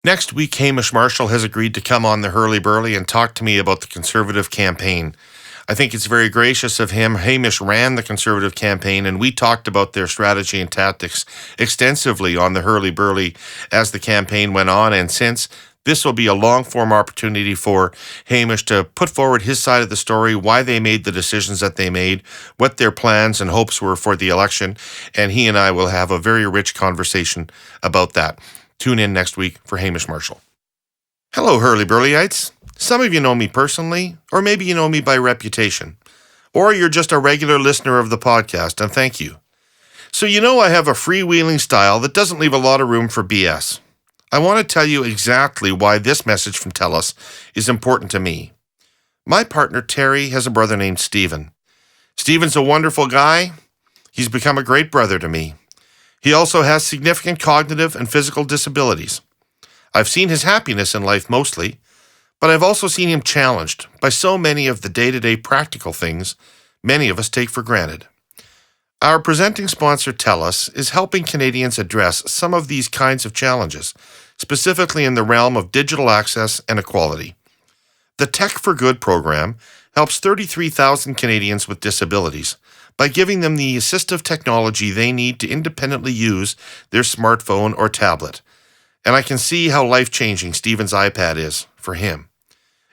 Next week, Hamish Marshall has agreed to come on the Herle Burly and talk to me about the Conservative campaign. I think it's very gracious of him. Hamish ran the Conservative campaign, and we talked about their strategy and tactics extensively on the Herle Burly as the campaign went on and since. This will be a long-form opportunity for Hamish to put forward his side of the story, why they made the decisions that they made, what their plans and hopes were for the election, and he and I will have a very rich conversation about that. Tune in next week for Hamish Marshall. Hello, Herle Burlyites. Some of you know me personally, or maybe you know me by reputation, or you're just a regular listener of the podcast, and thank you. So you know I have a freewheeling style that doesn't leave a lot of room for BS. I want to tell you exactly why this message from TELUS is important to me. My partner Terry has a brother named Stephen. Stephen's a wonderful guy. He's become a great brother to me. He also has significant cognitive and physical disabilities. I've seen his happiness in life mostly, but I've also seen him challenged by so many of the day-to-day practical things many of us take for granted. Our presenting sponsor, TELUS, is helping Canadians address some of these kinds of challenges, specifically in the realm of digital access and equality. The Tech for Good program helps 33,000 Canadians with disabilities by giving them the assistive technology they need to independently use their smartphone or tablet. And I can see how life-changing Stephen's iPad is for him.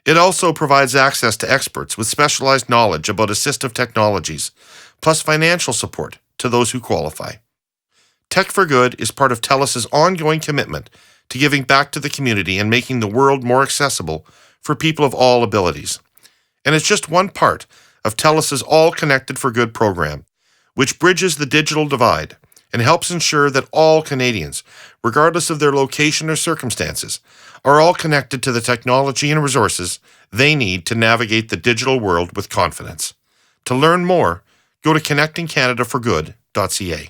It also provides access to experts with specialized knowledge about assistive technologies, plus financial support to those who qualify. Tech for Good is part of TELUS's ongoing commitment to giving back to the community and making the world more accessible for people of all abilities. And it's just one part of TELUS's All Connected for Good program, which bridges the digital divide and helps ensure that all Canadians, regardless of their location or circumstances, are all connected to the technology and resources they need to navigate the digital world with confidence. To learn more, go to connectingcanadaforgood.ca.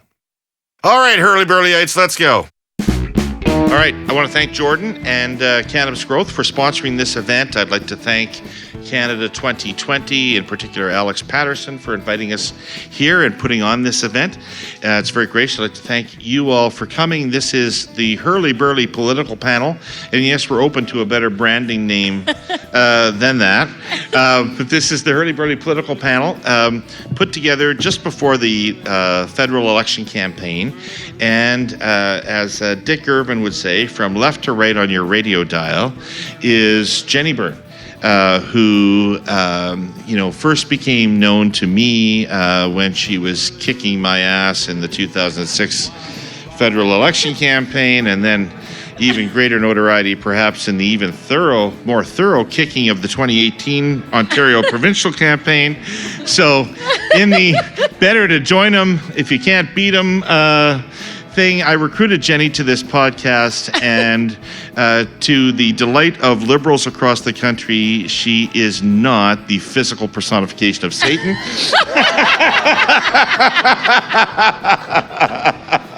All right, Herle Burlyites, let's go. All right, I want to thank Jordan and Cannabis Growth for sponsoring this event. I'd like to thank Canada2020, in particular Alex Patterson, for inviting us here and putting on this event. It's very gracious. I'd like to thank you all for coming. This is the Herle Burly political panel, and yes, we're open to a better branding name than that. But this is the Herle Burly political panel put together just before the federal election campaign. And as Dick Irvin would say, from left to right on your radio dial is Jenni Byrne. Who first became known to me when she was kicking my ass in the 2006 federal election campaign, and then even greater notoriety perhaps in the even more thorough kicking of the 2018 Ontario provincial campaign. So in the better to join them if you can't beat them thing, I recruited Jenni to this podcast, and to the delight of Liberals across the country, she is not the physical personification of Satan.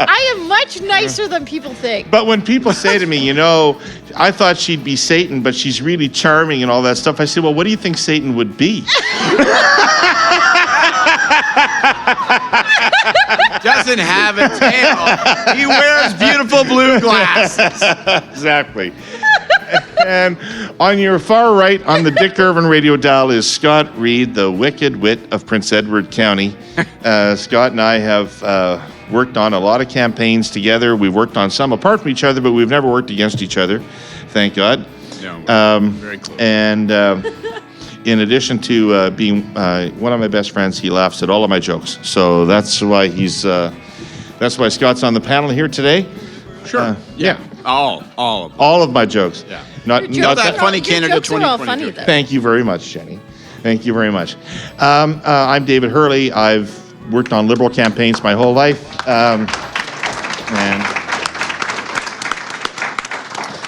I am much nicer than people think. But when people say to me, I thought she'd be Satan, but she's really charming and all that stuff, I say, well, what do you think Satan would be? Doesn't have a tail. He wears beautiful blue glasses. Exactly. And on your far right, on the Dick Irvin radio dial, is Scott Reid, the wicked wit of Prince Edward County. Scott and I have worked on a lot of campaigns together. We've worked on some apart from each other, but we've never worked against each other, thank God. No, very close. And in addition to being one of my best friends, he laughs at all of my jokes. So that's why that's why Scott's on the panel here today. Sure. Yeah. All of them. All of my jokes. Yeah. Not that funny Canada2020. Canada2020. Thank you very much, Jenni. Thank you very much. I'm David Herle. I've worked on Liberal campaigns my whole life. And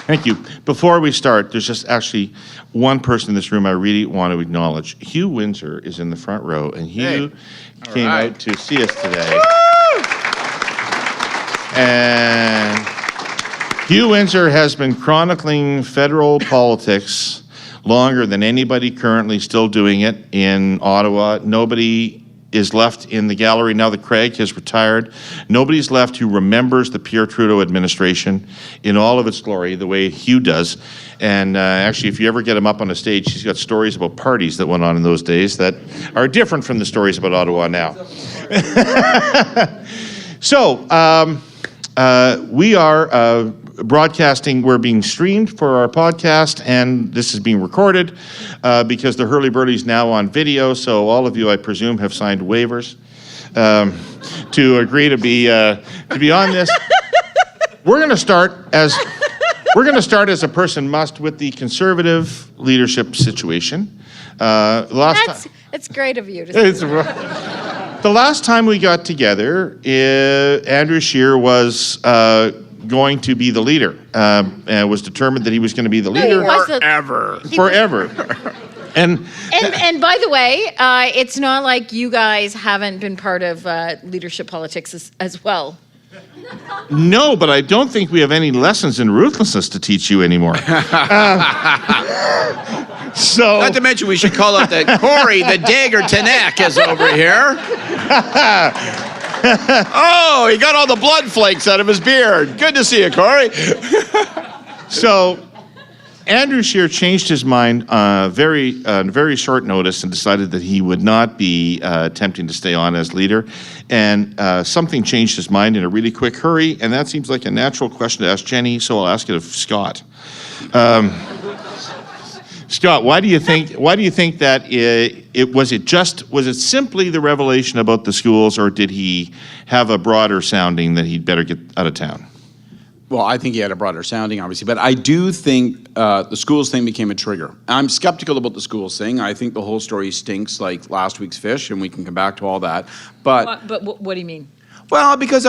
thank you. Before we start, there's just actually one person in this room I really want to acknowledge. Hugh Windsor is in the front row, and Hugh came out to see us today. Woo! And Hugh Windsor has been chronicling federal politics longer than anybody currently still doing it in Ottawa. Nobody is left in the gallery now that Craig has retired. Nobody's left who remembers the Pierre Trudeau administration in all of its glory, the way Hugh does. And actually, if you ever get him up on a stage, he's got stories about parties that went on in those days that are different from the stories about Ottawa now. So, we are broadcasting. We're being streamed for our podcast, and this is being recorded because the Herle Burly is now on video. So all of you, I presume, have signed waivers to agree to be on this. We're going to start as a person must with the Conservative leadership situation. It's great of you to say. The last time we got together, Andrew Scheer was going to be the leader, and was determined that he was going to be the leader forever. And by the way, it's not like you guys haven't been part of leadership politics as well. No, but I don't think we have any lessons in ruthlessness to teach you anymore. So, not to mention, we should call out that Corey, the dagger to neck, is over here. Oh, he got all the blood flakes out of his beard. Good to see you, Corey. So, Andrew Scheer changed his mind very short notice and decided that he would not be attempting to stay on as leader. And something changed his mind in a really quick hurry, and that seems like a natural question to ask Jenni, so I'll ask it of Scott. Scott, why do you think that was it simply the revelation about the schools, or did he have a broader sounding that he'd better get out of town? Well, I think he had a broader sounding, obviously, but I do think the schools thing became a trigger. I'm skeptical about the schools thing. I think the whole story stinks like last week's fish, and we can come back to all that. But what do you mean? Well, because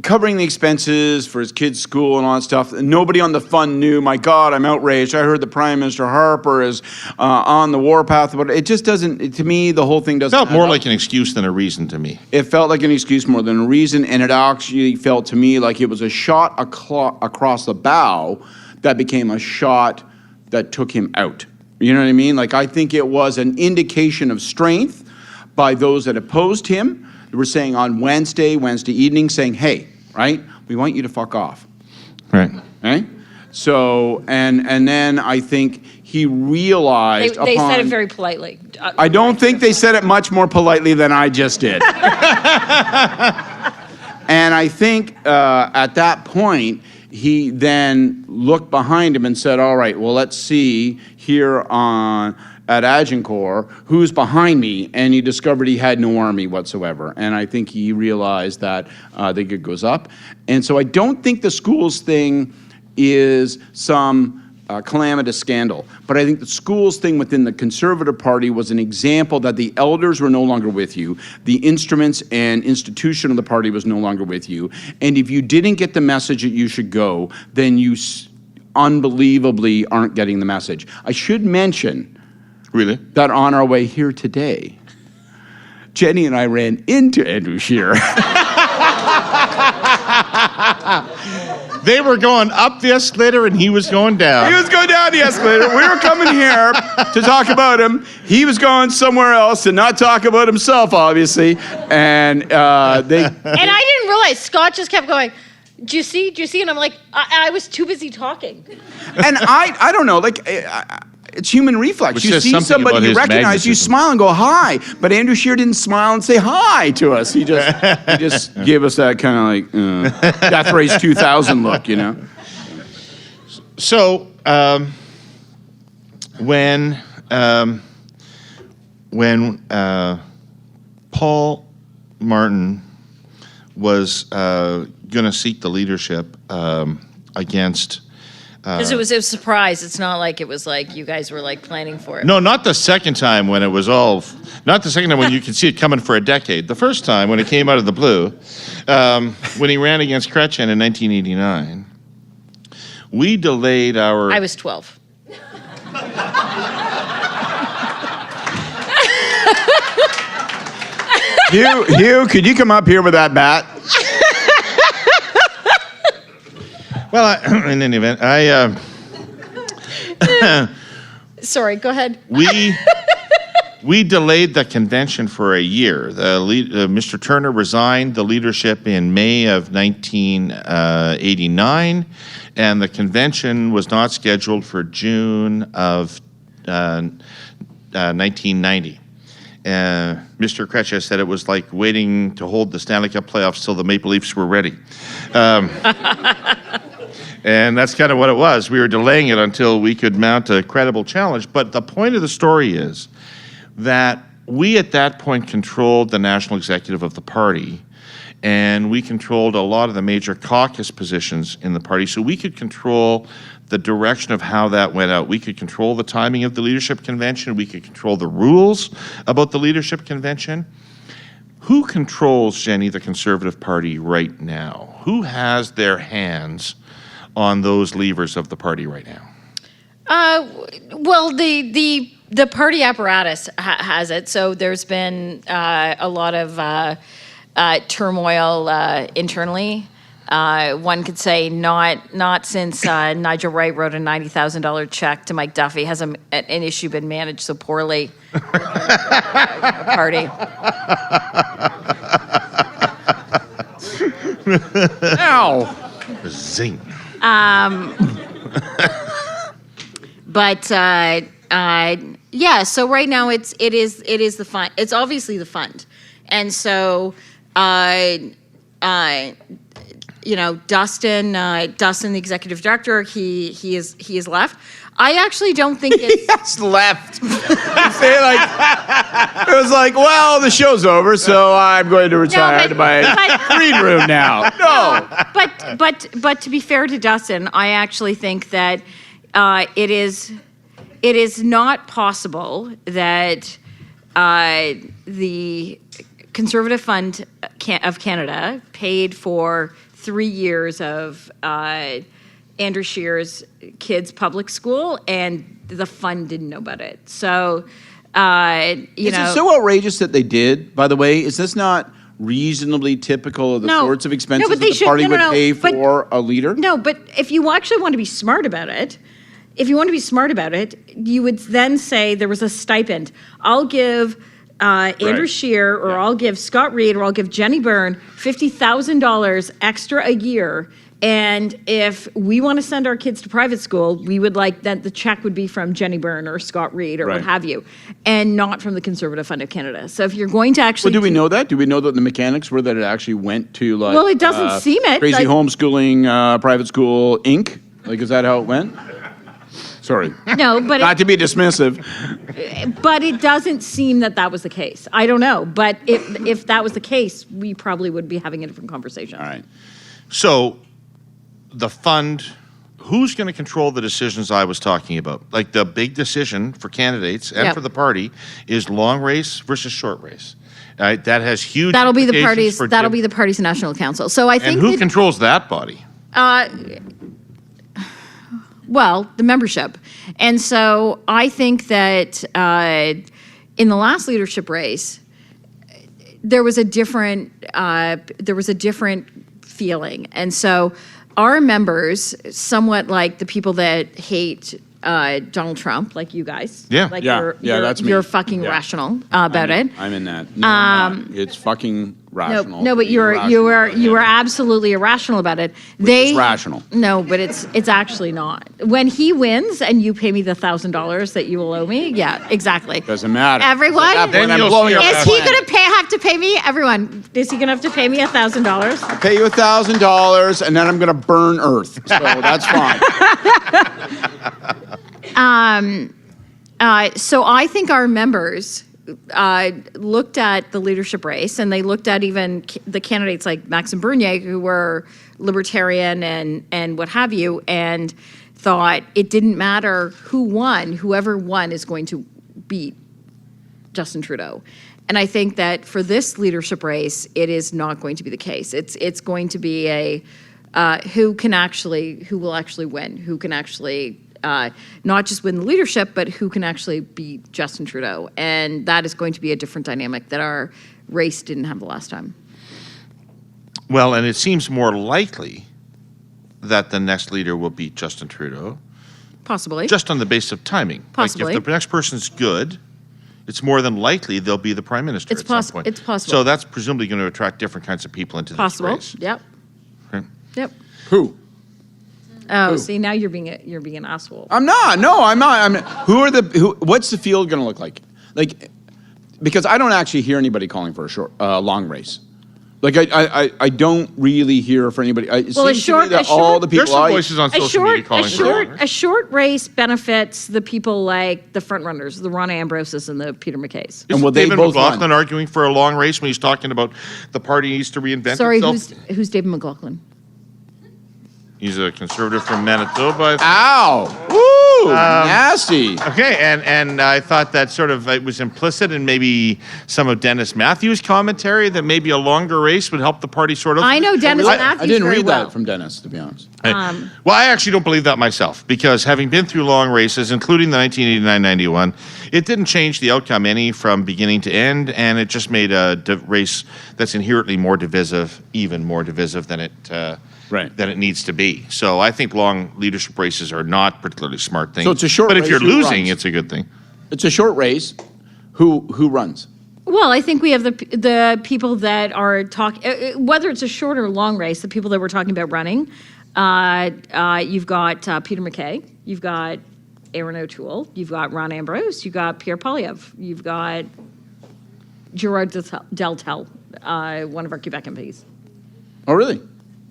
covering the expenses for his kids' school and all that stuff. Nobody on the fund knew. My God, I'm outraged. I heard the Prime Minister Harper is on the warpath. But it just doesn't. To me, the whole thing doesn't. Felt more like an excuse than a reason to me. It felt like an excuse more than a reason, and it actually felt to me like it was a shot across the bow that became a shot that took him out. You know what I mean? Like, I think it was an indication of strength by those that opposed him. They were saying on Wednesday evening, saying, hey, right, we want you to fuck off. Right. Right? So, and then I think he realized They said it very politely. I don't think they said it much more politely than I just did. And I think at that point, he then looked behind him and said, all right, well, let's see here at Agincourt, who's behind me, and he discovered he had no army whatsoever. And I think he realized that the gig goes up. And so I don't think the schools thing is some calamitous scandal. But I think the schools thing within the Conservative Party was an example that the elders were no longer with you. The instruments and institution of the party was no longer with you. And if you didn't get the message that you should go, then you unbelievably aren't getting the message. I should mention Really? that on our way here today, Jenni and I ran into Andrew Scheer. They were going up the escalator and he was going down. He was going down the escalator. We were coming here to talk about him. He was going somewhere else to not talk about himself, obviously. And And I didn't realize Scott just kept going, do you see? And I'm like, I was too busy talking. And I don't know, like, it's human reflex. Which you says see something somebody about you his recognize, you magnetism. smile and go hi. But Andrew Scheer didn't smile and say hi to us. He just gave us that kind of like Death Race 2000 look, you know. So when Paul Martin was going to seek the leadership against. Because it was a surprise. It's not like it was like you guys were like planning for it. No, not the second time when it was all. Not the second time when you could see it coming for a decade. The first time when it came out of the blue, when he ran against Chrétien in 1989, we delayed our. I was 12. Hugh, could you come up here with that bat? Well, in any event, Sorry, go ahead. we We delayed the convention for a year. Mr. Turner resigned the leadership in May of 1989, and the convention was not scheduled for June of 1990. Mr. Kretschmer said it was like waiting to hold the Stanley Cup playoffs till the Maple Leafs were ready. And that's kind of what it was. We were delaying it until we could mount a credible challenge. But the point of the story is that we at that point controlled the national executive of the party, and we controlled a lot of the major caucus positions in the party. So we could control the direction of how that went out. We could control the timing of the leadership convention. We could control the rules about the leadership convention. Who controls, Jenni, the Conservative Party right now? Who has their hands on those levers of the party right now? Well, the party apparatus has it. So there's been a lot of turmoil internally. One could say not since Nigel Wright wrote a $90,000 check to Mike Duffy has an issue been managed so poorly. Party. Ow! Zing. But yeah. So right now it is the fund. It's obviously the fund, and so Dustin, the executive director, he is left. I actually don't think it's Yes, left. Say like it was like, well, the show's over, so I'm going to retire to my green room now. No. But to be fair to Dustin, I actually think that it is not possible that the Conservative Fund of Canada paid for 3 years of Andrew Scheer's kids' public school, and the fund didn't know about it. So, Is it so outrageous that they did, by the way? Is this not reasonably typical of the sorts of expenses that the party would pay for a leader? No, but if you actually want to be smart about it, you would then say there was a stipend. I'll give Andrew Scheer, or I'll give Scott Reid, or I'll give Jenni Byrne $50,000 extra a year. And if we want to send our kids to private school, we would like that the check would be from Jenni Byrne or Scott Reid or what have you, and not from the Conservative Fund of Canada. So if you're going to actually... Well, do we know that? Do we know that the mechanics were that it actually went to like... Well, it doesn't seem it. Crazy Homeschooling Private School, Inc.? Like, is that how it went? Sorry. No, but... Not to be dismissive. But it doesn't seem that was the case. I don't know. But if that was the case, we probably would be having a different conversation. All right. So the fund, who's going to control the decisions I was talking about? Like the big decision for candidates and for the party is long race versus short race. That has huge That'll be the implications party's. That'll be the party's national council. So I think. And who controls that body? Well, the membership, and so I think that in the last leadership race, there was a different feeling, and so our members, somewhat like the people that hate Donald Trump, like you guys, like that's me. You're fucking rational about it. I'm in that. No, I'm not. It's fucking rational. No, but you were absolutely irrational about it. It's rational. No, but it's actually not. When he wins and you pay me the $1,000 that you will owe me, yeah, exactly. Doesn't matter. Everyone, I'm blowing up is he going to have to pay me? Everyone, is he going to have to pay me $1,000? I'll pay you $1,000, and then I'm going to burn Earth. So that's fine. So I think our members looked at the leadership race, and they looked at even the candidates like Maxime Bernier, who were libertarian and what have you, and thought it didn't matter who won. Whoever won is going to beat Justin Trudeau. And I think that for this leadership race, it is not going to be the case. It's going to be a who will actually win, who can actually not just win the leadership, but who can actually beat Justin Trudeau. And that is going to be a different dynamic that our race didn't have the last time. Well, and it seems more likely that the next leader will beat Justin Trudeau. Possibly. Just on the basis of timing. Possibly. Like if the next person's good, it's more than likely they'll be the prime minister It's at some possible. point. It's possible. So that's presumably going to attract different kinds of people into Possible. this race. Yep. Right. Yep. Who? Oh, Who? see, now you're being an asshole. I'm not. No, I'm not. What's the field going to look like? Like, because I don't actually hear anybody calling for a long race. Like, I don't really hear for anybody. It Well, seems to me that all the people There's some voices on social media calling for it. A short race benefits the people like the front runners, the Ron Ambroses and the Peter MacKays. And will they David both McLaughlin run? arguing for a long race when he's talking about the party needs to reinvent Sorry, itself? who's David McLaughlin? He's a conservative from Manitoba. Ow! Woo! Nasty. Okay, and I thought that sort of it was implicit in maybe some of Dennis Matthews' commentary that maybe a longer race would help the party sort of. I know Dennis Matthews I didn't very read well. that from Dennis, to be honest. Well, I actually don't believe that myself because having been through long races, including the 1989-91, it didn't change the outcome any from beginning to end, and it just made a race that's inherently more divisive, even more divisive than it than it needs to be. So I think long leadership races are not particularly smart things. So it's a short But if race, you're who losing, runs? it's a good thing. It's a short race. Who runs? Well, I think we have the people that are talking, whether it's a short or long race, the people that we're talking about running. You've got Peter MacKay, you've got Aaron O'Toole, you've got Ron Ambrose, you've got Pierre Poilievre, you've got Gerard Deltel, one of our Quebec MPs. Oh, really?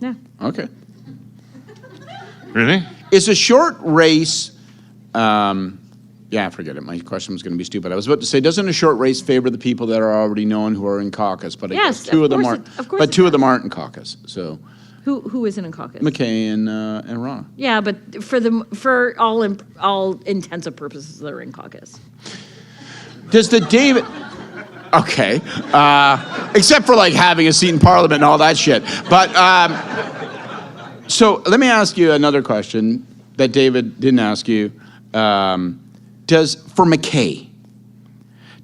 Yeah. Okay. Really? It's a short race. Yeah, forget it. My question was going to be stupid. I was about to say, doesn't a short race favor the people that are already known who are in caucus? But I Yes, guess two of of them course aren't. it- of course But it two of does. them aren't in caucus. So Who isn't in caucus? McKay and Rana. Yeah, but for all intents and purposes, they're in caucus. Does the David? Okay, except for like having a seat in Parliament and all that shit. But so let me ask you another question that David didn't ask you. For McKay,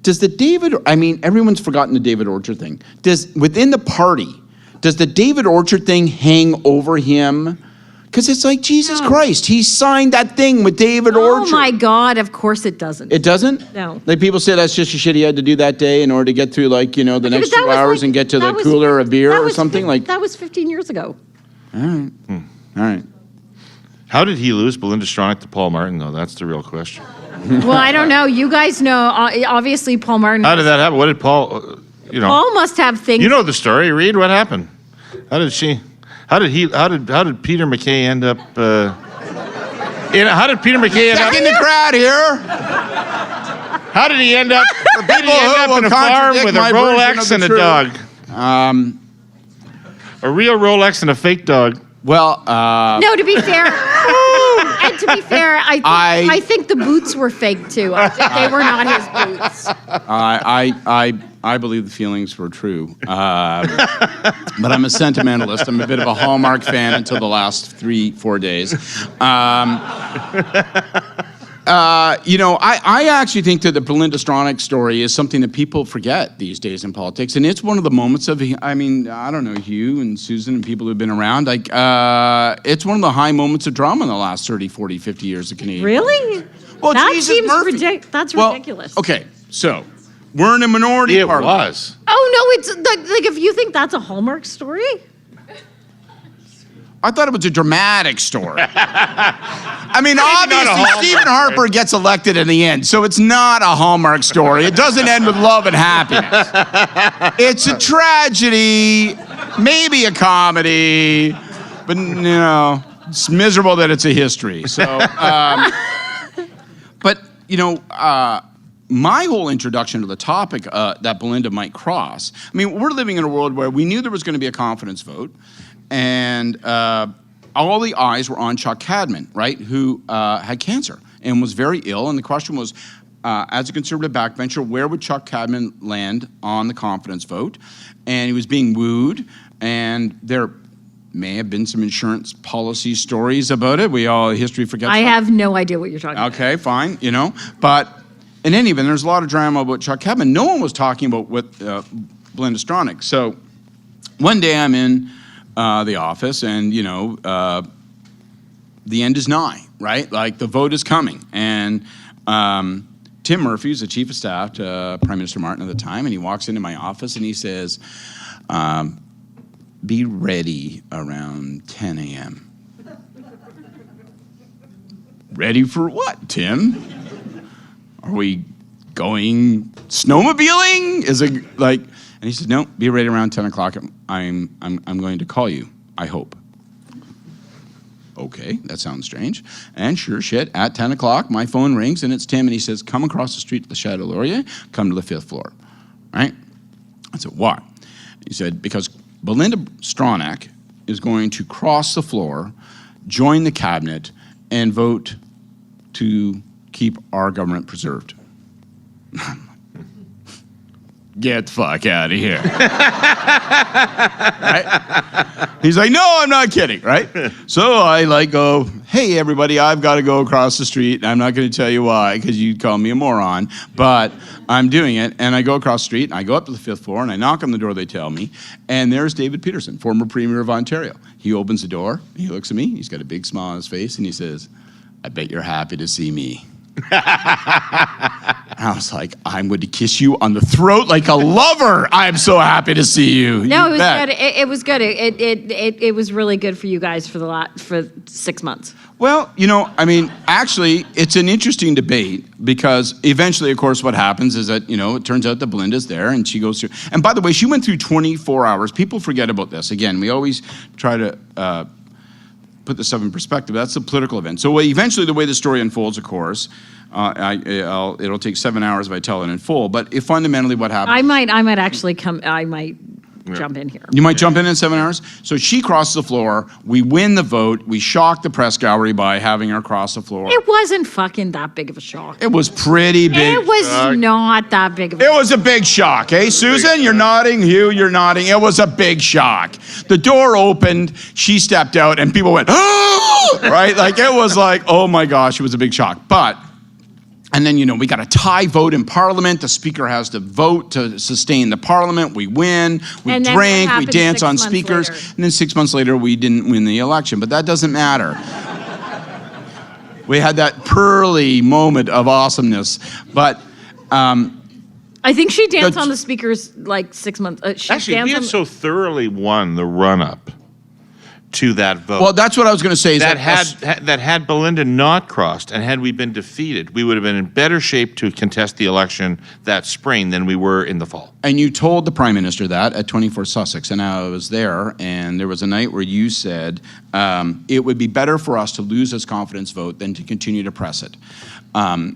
does the David? I mean, everyone's forgotten the David Orchard thing. Within the party, does the David Orchard thing hang over him? Because it's like, Jesus Christ, he signed that thing with David Orchard. Oh my God! Of course it doesn't. It doesn't? No. Like people say that's just a shit he had to do that day in order to get through the Yeah, next but that 2 was hours like- and get to that the was- cooler of beer that or was something like. that was 15 years ago. All right. How did he lose Belinda Stronach to Paul Martin, though? That's the real question. Well, I don't know. You guys know. Obviously, Paul Martin. How did that happen? What did Paul, Paul must have things. You know the story, Reid. What happened? How did Peter MacKay end up? How did Peter MacKay end up? Back in the crowd here. How did he end up? People He ended who up will in a farm contradict with a my version Rolex of the and a truth. dog. A real Rolex and a fake dog. Well, No, to be fair, and to be fair, I think the boots were fake too. I think they were not his boots. I believe the feelings were true. But I'm a sentimentalist. I'm a bit of a Hallmark fan until the last 3-4 days. I actually think that the Belinda Stronach story is something that people forget these days in politics. And it's one of the moments of, I don't know, you and Susan and people who've been around. It's one of the high moments of drama in the last 30, 40, 50 years of Canadian. Really? Well, That Jesus seems Murphy. that's Well, ridiculous. Okay, so we're in a minority It parliament. was. Oh no, it's like if you think that's a Hallmark story. I thought it was a dramatic story. I mean, not a obviously, Hallmark Stephen Harper gets elected in the end, so it's not a Hallmark story. It doesn't end with love and happiness. It's a tragedy, maybe a comedy, but it's miserable that it's a history. So, but my whole introduction to the topic that Belinda might cross. I mean, we're living in a world where we knew there was going to be a confidence vote. And all the eyes were on Chuck Cadman, right, who had cancer and was very ill. And the question was, as a conservative backbencher, where would Chuck Cadman land on the confidence vote? And he was being wooed, and there may have been some insurance policy stories about it. History forgets. I have no idea what you're talking about. Okay, fine, But in any event, there's a lot of drama about Chuck Cadman. No one was talking about Belinda Stronach. So one day I'm in the office, and the end is nigh, right? Like the vote is coming, and Tim Murphy, who's the chief of staff to Prime Minister Martin at the time, and he walks into my office and he says, be ready around 10 a.m. Ready for what, Tim? Are we going snowmobiling? Is it like? And he said, no, be ready around 10 o'clock. I'm going to call you, I hope. Okay, that sounds strange. And sure shit, at 10 o'clock, my phone rings and it's Tim and he says, come across the street to the Chateau Laurier, come to the 5th floor, right? I said, why? He said, because Belinda Stronach is going to cross the floor, join the cabinet, and vote to keep our government preserved. Get the fuck out of here. Right? He's like, no, I'm not kidding, right? So I go, hey, everybody, I've got to go across the street. I'm not going to tell you why, because you'd call me a moron, but I'm doing it. And I go across the street, and I go up to the 5th floor, and I knock on the door, they tell me, and there's David Peterson, former Premier of Ontario. He opens the door, he looks at me, he's got a big smile on his face, and he says, I bet you're happy to see me. I was like, I'm going to kiss you on the throat like a lover. I'm so happy to see you. No, You it was bet. good. It was good. It was really good for you guys for 6 months. Well, actually, it's an interesting debate because eventually, of course, what happens is that, it turns out that Belinda's there and she goes through. And by the way, she went through 24 hours. People forget about this. Again, we always try to put this stuff in perspective. That's a political event. So eventually, the way the story unfolds, of course, it'll take 7 hours if I tell it in full. But if fundamentally what happens, I might actually come. I might jump in here. you might jump in 7 hours. So she crosses the floor. We win the vote. We shock the press gallery by having her cross the floor. It wasn't fucking that big of a shock. It was pretty big. It was not that big of a It was a big shock, eh, Susan? You're nodding. Hugh, you're nodding. It was a big shock. The door opened, she stepped out, and people went, oh! Right? Like, it was like, oh my gosh, it was a big shock. And then, we got a tie vote in Parliament. The Speaker has to vote to sustain the Parliament. We win. We And then drink. what We happened dance 6 on months speakers. later? And then 6 months later, we didn't win the election. But that doesn't matter. We had that pearly moment of awesomeness. But I think she danced The- on the speakers like 6 months. She Actually, danced we had on so thoroughly won the run-up to that vote. well, that's what I was going to say. Is that had Belinda not crossed and had we been defeated, we would have been in better shape to contest the election that spring than we were in the fall. And you told the Prime Minister that at 24 Sussex, and I was there, and there was a night where you said it would be better for us to lose this confidence vote than to continue to press it.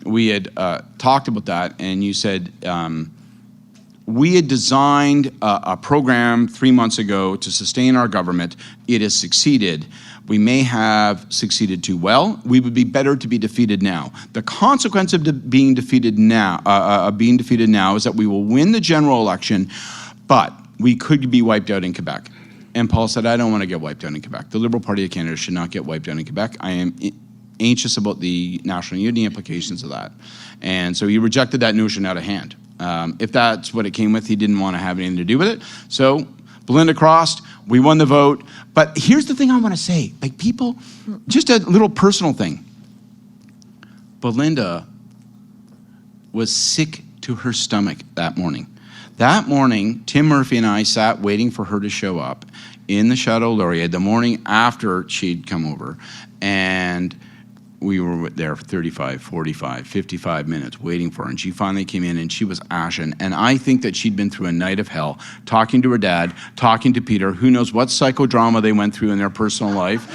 We had talked about that, and you said we had designed a program 3 months ago to sustain our government. It has succeeded. We may have succeeded too well. We would be better to be defeated now. The consequence of being defeated now is that we will win the general election, but we could be wiped out in Quebec. And Paul said, I don't want to get wiped out in Quebec. The Liberal Party of Canada should not get wiped out in Quebec. I am anxious about the national unity implications of that. And so he rejected that notion out of hand. If that's what it came with, he didn't want to have anything to do with it. So Belinda crossed, we won the vote. But here's the thing I want to say. Like, people, just a little personal thing. Belinda was sick to her stomach that morning. That morning, Tim Murphy and I sat waiting for her to show up in the Chateau Laurier the morning after she'd come over. And we were there for 35, 45, 55 minutes waiting for her. And she finally came in and she was ashen. And I think that she'd been through a night of hell, talking to her dad, talking to Peter. Who knows what psychodrama they went through in their personal life,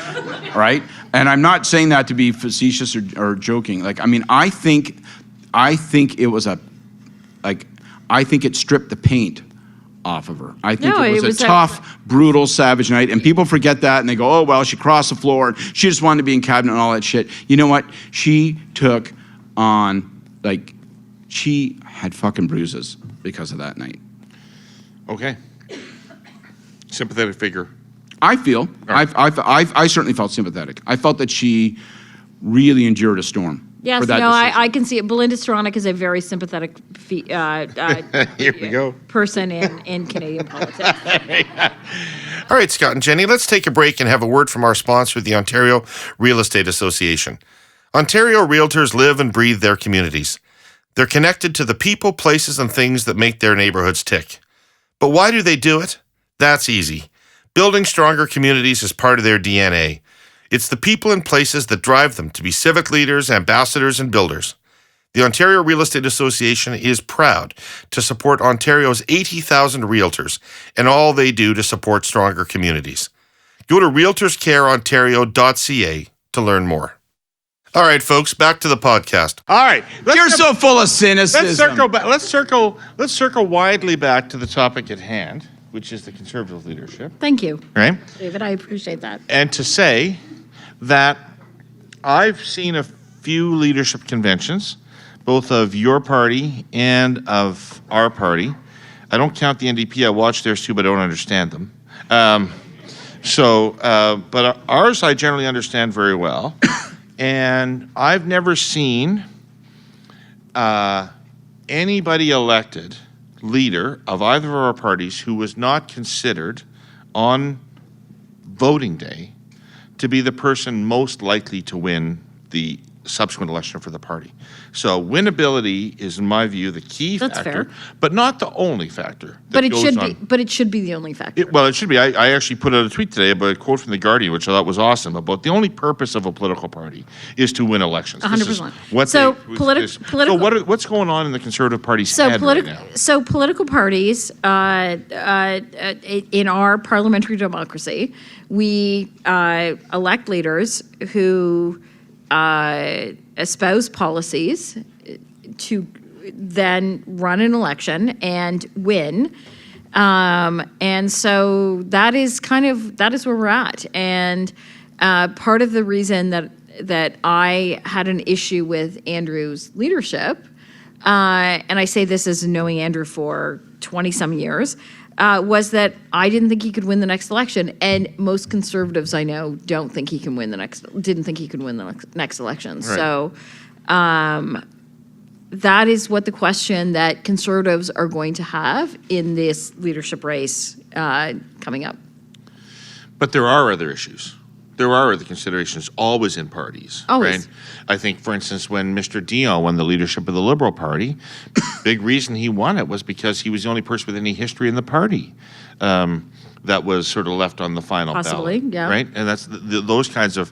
right? And I'm not saying that to be facetious or joking. Like, I mean, I think it was I think it stripped the paint off of her. I think it was a tough, brutal, savage night, and people forget that, and they go, oh, well, she crossed the floor, and she just wanted to be in cabinet and all that shit. You know what? She took on, she had fucking bruises because of that night. Okay. Sympathetic figure. I feel, I certainly felt sympathetic. I felt that she really endured a storm. Yes, for that no, decision. I can see it. Belinda Stronach is a very sympathetic Here we go. person in Canadian politics. All right, Scott and Jenni, let's take a break and have a word from our sponsor, the Ontario Real Estate Association. Ontario realtors live and breathe their communities. They're connected to the people, places, and things that make their neighborhoods tick. But why do they do it? That's easy. Building stronger communities is part of their DNA. It's the people and places that drive them to be civic leaders, ambassadors, and builders. The Ontario Real Estate Association is proud to support Ontario's 80,000 realtors and all they do to support stronger communities. Go to realtorscareontario.ca to learn more. All right, folks, back to the podcast. All right. You're so full of cynicism. Let's circle back. Let's circle widely back to the topic at hand, which is the Conservative leadership, Thank you, right? David. I appreciate that. And to say that I've seen a few leadership conventions, both of your party and of our party. I don't count the NDP. I watch theirs too, but I don't understand them. But ours I generally understand very well. And I've never seen anybody elected leader of either of our parties who was not considered on voting day to be the person most likely to win the subsequent election for the party. So winnability is, in my view, the key That's factor, fair. but not the only factor. But it should be. But it should be the only factor. It should be. I actually put out a tweet today about a quote from The Guardian, which I thought was awesome, about the only purpose of a political party is to win elections. 100%. What's going on in the Conservative Party's head right now? So political parties, in our parliamentary democracy, we elect leaders who espouse policies to then run an election and win. And so that is where we're at. And part of the reason that I had an issue with Andrew's leadership, and I say this as knowing Andrew for 20 some years, was that I didn't think he could win the next election, and most Conservatives I know didn't think he could win the next election. Right. So that is what the question that Conservatives are going to have in this leadership race coming up. But there are other issues. There are other considerations always in parties. Always. Right? I think, for instance, when Mr. Dion won the leadership of the Liberal Party, big reason he won it was because he was the only person with any history in the party that was sort of left on the final Possibly, ballot. yeah. Right? And that's those kinds of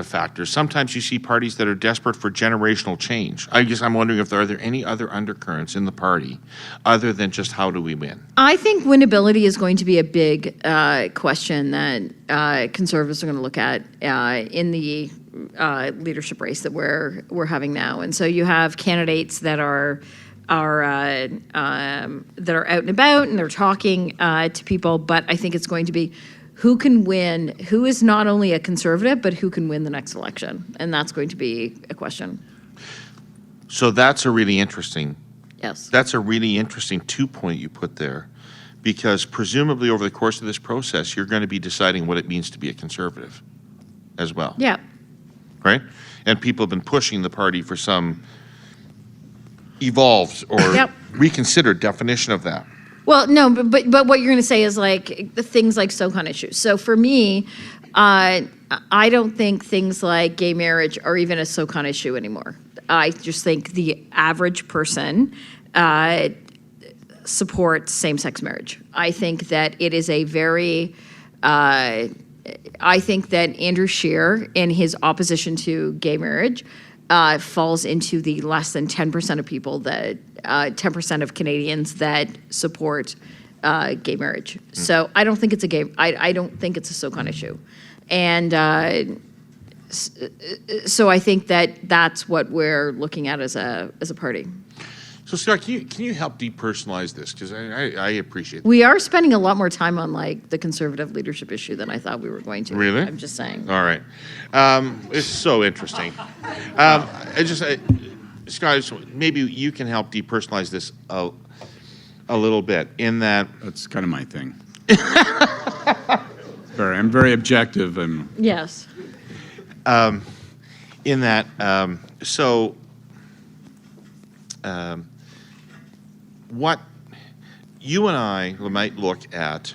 factors. Sometimes you see parties that are desperate for generational change. I'm wondering if are there any other undercurrents in the party other than just how do we win? I think winnability is going to be a big question that Conservatives are going to look at in the leadership race that we're having now. And so you have candidates that are out and about and they're talking to people, but I think it's going to be who can win, who is not only a Conservative, but who can win the next election. And that's going to be a question. So that's a really interesting Yes. That's a really interesting 2-point you put there, because presumably over the course of this process, you're going to be deciding what it means to be a Conservative as well. Yeah. Right? And people have been pushing the party for some evolved or reconsidered definition of that. Well, no, but what you're going to say is like the things like SoCon issues. So for me, I don't think things like gay marriage are even a SoCon issue anymore. I just think the average person supports same-sex marriage. I think that it is a very I think that Andrew Scheer, in his opposition to gay marriage, falls into the less than 10% of people that 10% of Canadians that support gay marriage. So I don't think it's I don't think it's a SoCon issue, and so I think that that's what we're looking at as a party. So Scott, can you help depersonalize this? Because I appreciate that. We are spending a lot more time on like the Conservative leadership issue than I thought we were going to. Really? I'm just saying. All right. It's so interesting. Scott, maybe you can help depersonalize this a little bit in that. That's kind of my thing. I'm very objective. Yes. In that, what you and I might look at,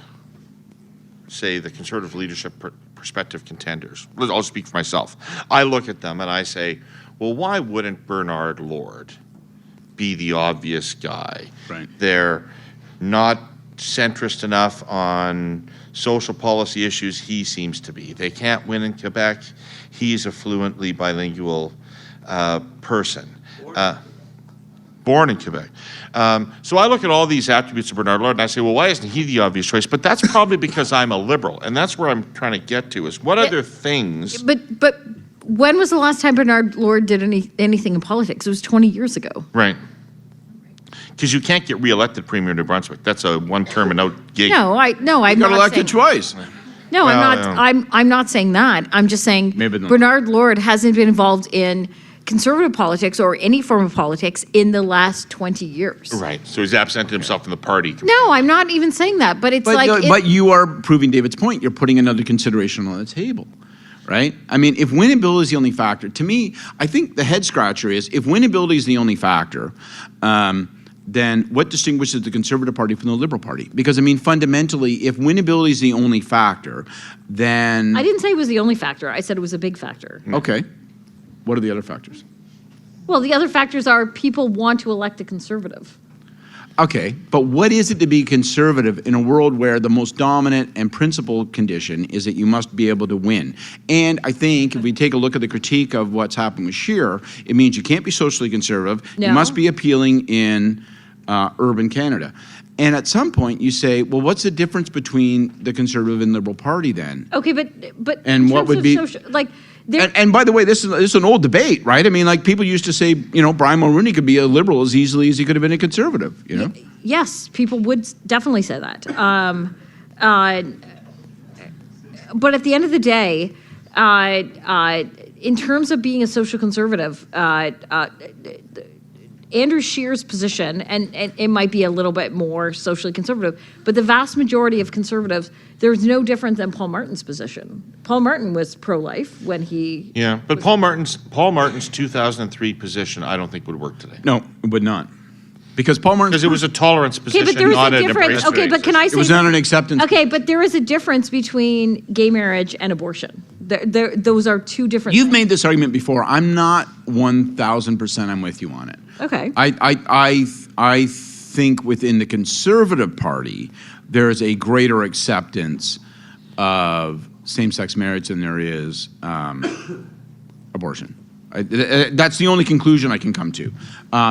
say, the Conservative leadership prospective contenders. I'll speak for myself. I look at them and I say, well, why wouldn't Bernard Lord be the obvious guy. Right. They're not centrist enough on social policy issues. He seems to be. They can't win in Quebec. He's a fluently bilingual person. Born in Quebec. So I look at all these attributes of Bernard Lord and I say, well, why isn't he the obvious choice? But that's probably because I'm a liberal. And that's where I'm trying to get to, is what other things... But when was the last time Bernard Lord did anything in politics? It was 20 years ago. Right. Because you can't get reelected Premier of New Brunswick. That's a one-term and out gig. No, I'm Got not elected saying, twice. No, Well, I'm not saying that. I'm just saying Maybe not. Bernard Lord hasn't been involved in conservative politics or any form of politics in the last 20 years. Right. So he's absented himself from the party. No, I'm not even saying that, but it's But you are proving David's point. You're putting another consideration on the table, right? I mean, if winnability is the only factor, to me, I think the head scratcher is if winnability is the only factor, then what distinguishes the Conservative Party from the Liberal Party? Because, I mean, fundamentally, if winnability is the only factor, then... I didn't say it was the only factor. I said it was a big factor. Okay. What are the other factors? Well, the other factors are people want to elect a conservative. Okay, but what is it to be conservative in a world where the most dominant and principal condition is that you must be able to win? And I think if we take a look at the critique of what's happened with Scheer, it means you can't be socially conservative. No. You must be appealing in urban Canada. And at some point you say, well, what's the difference between the Conservative and Liberal Party then? Okay, but And in what terms would of be- social, like there, And by the way, this is an old debate, right? I mean, like people used to say, you know, Brian Mulroney could be a Liberal as easily as he could have been a Conservative, you know? yes, people would definitely say that. But at the end of the day, in terms of being a social conservative, Andrew Scheer's position, and it might be a little bit more socially conservative, but the vast majority of conservatives, there's no different than Paul Martin's position. Paul Martin was pro-life when he... Yeah, but Paul Martin's 2003 position, I don't think would work today. No, it would not. Because Paul Martin... Because it was a tolerance Okay, position, but there's not a an difference. embrace. Okay, but can I say... It was not an acceptance. Okay, but there is a difference between gay marriage and abortion. Those are two different You've things. made this argument before. I'm not 1,000% I'm with you on it. Okay. I think within the Conservative Party, there is a greater acceptance of same-sex marriage than there is abortion. That's the only conclusion I can come to,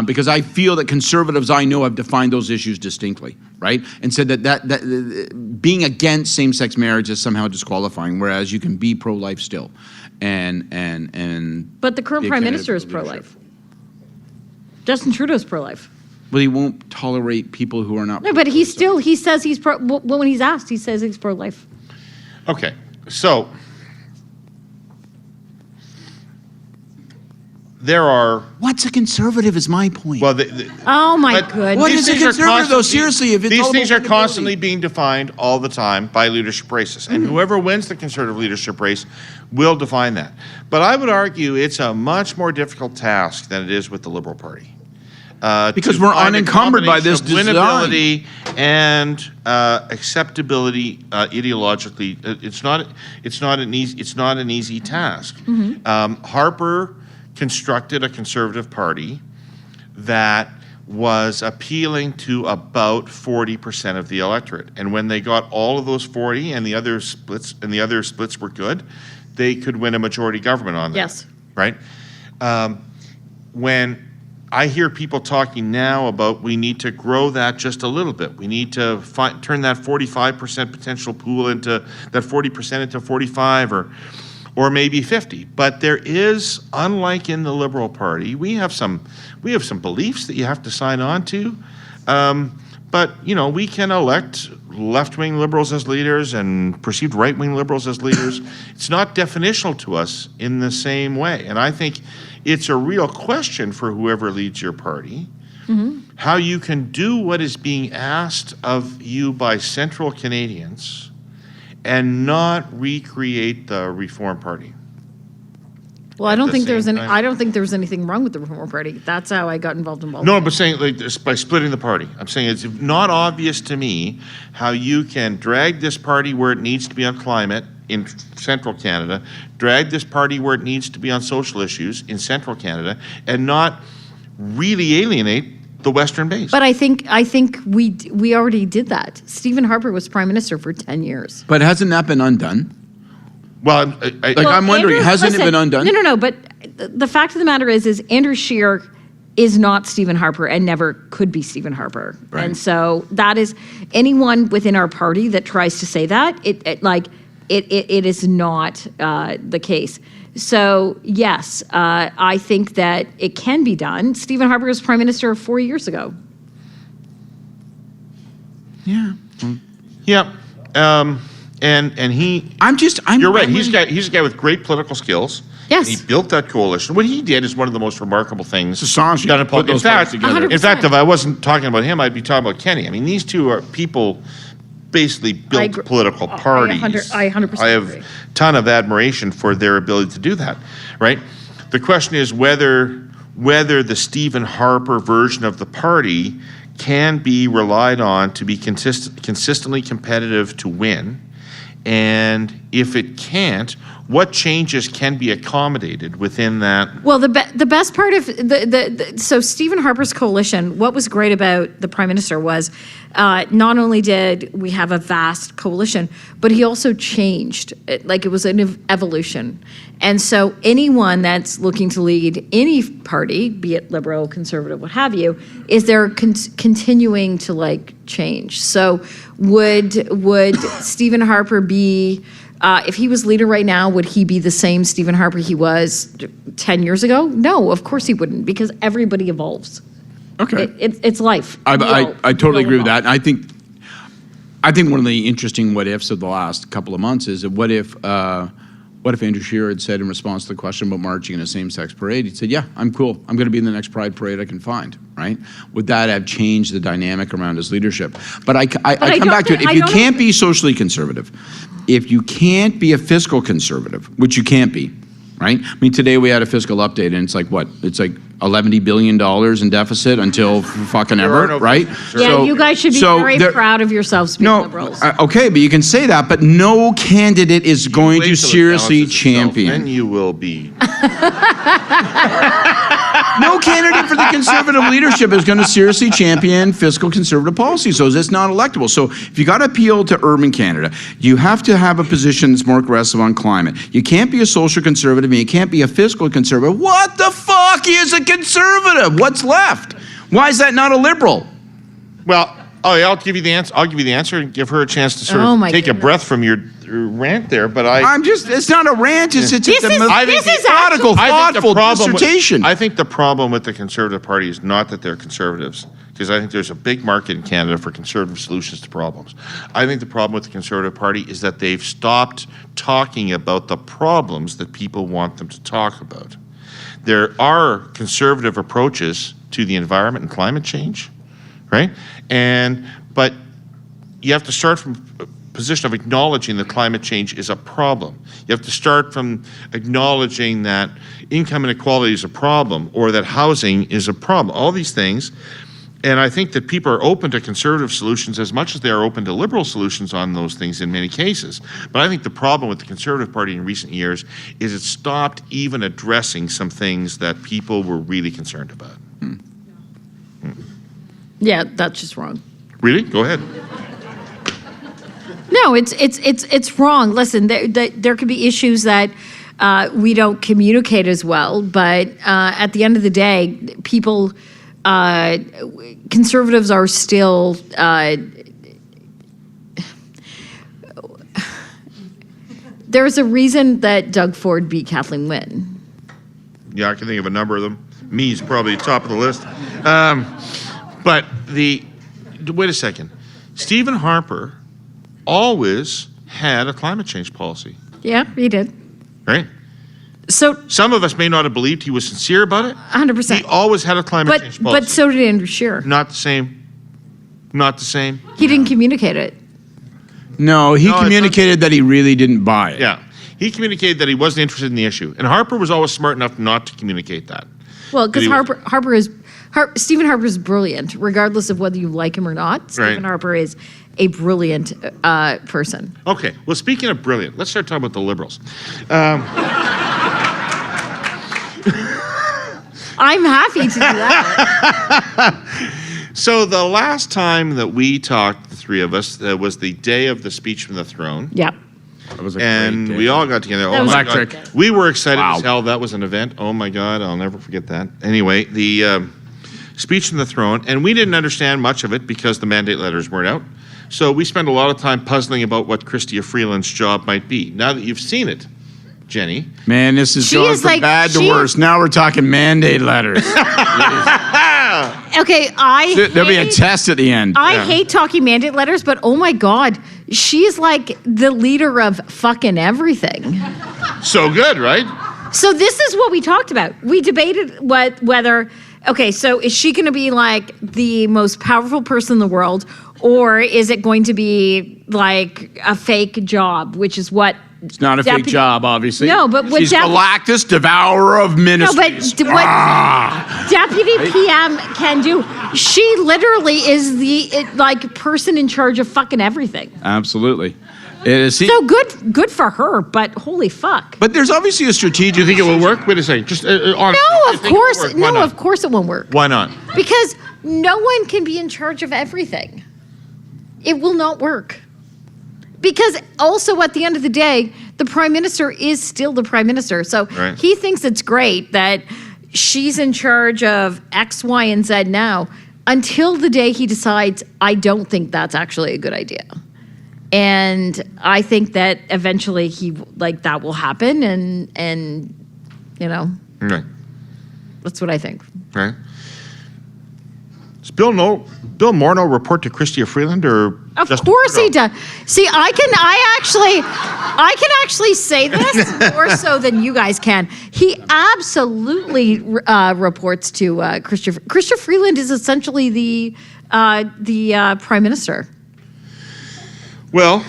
because I feel that conservatives I know have defined those issues distinctly, right? And said that being against same-sex marriage is somehow disqualifying, whereas you can be pro-life still. And But the current be a prime candidate minister is for leadership. pro-life. Justin Trudeau's pro-life. Well, he won't tolerate people who are not. No, but he says he's pro. Well, when he's asked, he says he's pro-life. Okay, so there are... What's a conservative is my point. Well, Oh my but goodness. What these is a things are conservative, though? constantly- Seriously, if it's these all things about are constantly credibility. being defined all the time by leadership races, and whoever wins the Conservative leadership race will define that. But I would argue it's a much more difficult task than it is with the Liberal Party. Because to we're find a unencumbered by this combination of design. winnability and acceptability ideologically. It's not an easy task. Harper constructed a Conservative Party that was appealing to about 40% of the electorate. And when they got all of those 40 and the other splits were good, they could win a majority government on that. Yes. Right? When I hear people talking now about we need to grow that just a little bit. We need to turn that 45% potential pool into that 40% into 45 or maybe 50. But there is, unlike in the Liberal Party, we have some beliefs that you have to sign on to. But you know, we can elect left-wing liberals as leaders and perceived right-wing liberals as leaders. It's not definitional to us in the same way. And I think it's a real question for whoever leads your party, how you can do what is being asked of you by central Canadians and not recreate the Reform Party. Well, I don't the think same time. I don't think there's anything wrong with the Reform Party. That's how I got involved in No, but saying like this, by splitting the party. I'm saying it's not obvious to me how you can drag this party where it needs to be on climate in central Canada, drag this party where it needs to be on social issues in central Canada, and not really alienate the Western base. But I think we already did that. Stephen Harper was prime minister for 10 years. But hasn't that been undone? Well, I'm wondering, Andrew, hasn't it been undone? No. But the fact of the matter is Andrew Scheer is not Stephen Harper and never could be Stephen Harper. Right. And so that is anyone within our party that tries to say that it is not the case. So yes, I think that it can be done. Stephen Harper was prime minister 4 years ago. Yeah. yeah. And he. You're right. He's a guy with great political skills. Yes. And he built that coalition. What he did is one of the most remarkable things Assange done in put politics. those parties together. 100%. In fact, if I wasn't talking about him, I'd be talking about Kenny. I mean, these two are people basically built political parties. I 100% I have agree. a ton of admiration for their ability to do that, right? The question is whether the Stephen Harper version of the party can be relied on to be consistently competitive to win. And if it can't, what changes can be accommodated within that? Well, the best part of so Stephen Harper's coalition, what was great about the prime minister was not only did we have a vast coalition, but he also changed. It was an evolution. And so anyone that's looking to lead any party, be it liberal, conservative, what have you, is they're continuing to change. So would Stephen Harper be, if he was leader right now, would he be the same Stephen Harper he was 10 years ago? No, of course he wouldn't, because everybody evolves. Okay. It's life. I totally agree with that. And I think one of the interesting what ifs of the last couple of months is that what if Andrew Scheer had said in response to the question about marching in a same-sex parade, he said, yeah, I'm cool. I'm going to be in the next Pride parade I can find, right? Would that have changed the dynamic around his leadership? But I come back to it. If you can't be socially conservative, if you can't be a fiscal conservative, which you can't be, right? I mean, today we had a fiscal update, and it's like, what? It's like $11 billion in deficit until fucking ever, right? Yeah, you guys should be very proud of yourselves, being liberals. Okay, but you can say that, but no candidate is going to seriously champion. Then you will be. No candidate for the conservative leadership is going to seriously champion fiscal conservative policy, so it's not electable. So if you got to appeal to urban Canada, you have to have a position that's more aggressive on climate. You can't be a social conservative and you can't be a fiscal conservative. What the fuck is a conservative? What's left? Why is that not a liberal? Well, I'll give you the answer. I'll give you the answer and give her a chance to sort of take a breath from your rant there. But it's not a rant. It's a methodical, thoughtful dissertation. I think the problem with the Conservative Party is not that they're conservatives, because I think there's a big market in Canada for conservative solutions to problems. I think the problem with the Conservative Party is that they've stopped talking about the problems that people want them to talk about. There are conservative approaches to the environment and climate change, right? But you have to start from a position of acknowledging that climate change is a problem. You have to start from acknowledging that income inequality is a problem, or that housing is a problem. All these things. And I think that people are open to conservative solutions as much as they are open to liberal solutions on those things in many cases. But I think the problem with the Conservative Party in recent years is it stopped even addressing some things that people were really concerned about. Yeah, that's just wrong. Really? Go ahead. No, it's wrong. Listen, there could be issues that we don't communicate as well, but at the end of the day, people, conservatives are still. There's a reason that Doug Ford beat Kathleen Wynne. Yeah, I can think of a number of them. Me's probably top of the list. But wait a second. Stephen Harper always had a climate change policy. Yeah, he did. Right? So some of us may not have believed he was sincere about it. 100%. He always had a climate change policy. But so did Andrew Scheer. Not the same. Not the same. He didn't communicate it. No, he communicated that he really didn't buy it. Yeah. He communicated that he wasn't interested in the issue. And Harper was always smart enough not to communicate that. Well, because Stephen Harper is brilliant, regardless of whether you like him or not. Stephen Harper is a brilliant person. Okay. Well, speaking of brilliant, let's start talking about the Liberals. I'm happy to do that. So the last time that we talked, the three of us, was the day of the speech from the throne. Yep. That was a And great day. we all got together. That was my God. electric. We were excited Wow. as hell. That was an event. Oh my God, I'll never forget that. Anyway, the speech from the throne, and we didn't understand much of it because the mandate letters weren't out. So we spent a lot of time puzzling about what Chrystia Freeland's job might be. Now that you've seen it, Jenny. Man, this is She going is from like- bad to she- worse. Now we're talking mandate letters. Okay, There'll be a test at the end. I hate talking mandate letters, but oh my God, she's like the leader of fucking everything. So good, right? So this is what we talked about. We debated whether, okay, so is she going to be like the most powerful person in the world, or is it going to be like a fake job, which is what It's not a fake job, obviously. No, but what she's Galactus, devourer of No, ministries. but what Deputy PM can do, she literally is the like person in charge of fucking everything. Absolutely. It is. So good for her, but holy fuck. But there's obviously a strategic. Do you think it will work? Wait a second. Just honestly, No, do you of think it will course, work? Why no, not? of course it won't work. Why not? Because no one can be in charge of everything. It will not work. Because also at the end of the day, the prime minister is still the prime minister. So Right. he thinks it's great that she's in charge of X, Y, and Z now until the day he decides, I don't think that's actually a good idea. And I think that eventually that will happen and you know, Right. that's what I think. Right. Does Bill Morneau report to Chrystia Freeland or Of just course he Trudeau? does. See, I can actually say this more so than you guys can. He absolutely reports to Chrystia Freeland is essentially the prime minister. Well,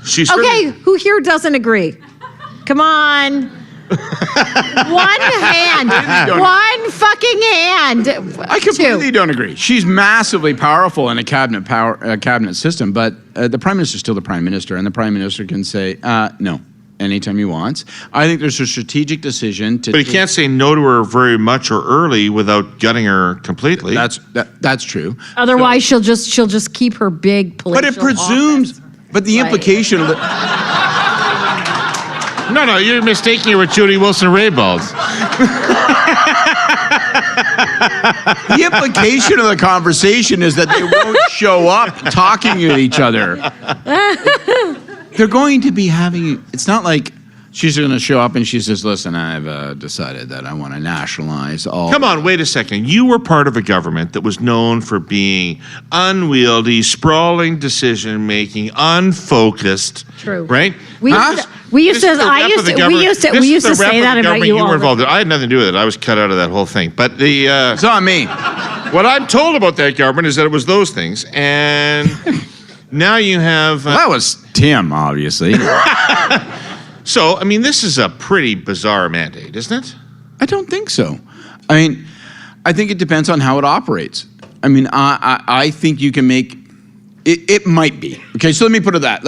she's Okay, who here doesn't agree? Come on. One hand. One fucking hand. I completely Two. don't agree. She's massively powerful in a cabinet system, but the prime minister is still the prime minister, and the prime minister can say no anytime he wants. I think there's a strategic decision to. But he can't say no to her very much or early without gutting her completely. That's true. Otherwise, she'll just keep her big But political it presumes. office. But the Right. implication of the. No, you're mistaking her with Judy Wilson-Raybould. The implication of the conversation is that they won't show up talking to each other. They're going to be having. It's not like she's going to show up and she says, "Listen, I've decided that I want to nationalize all." Come on, wait a second. You were part of a government that was known for being unwieldy, sprawling decision-making, unfocused. True. Right? We used to say that about you all. were involved in. I had nothing to do with it. I was cut out of that whole thing. But It's on me. what I'm told about that government is that it was those things. And now you have... That was Tim, obviously. So, I mean, this is a pretty bizarre mandate, isn't it? I don't think so. I mean, I think it depends on how it operates. I mean, I think you can make it. It might be okay. So let me put it that.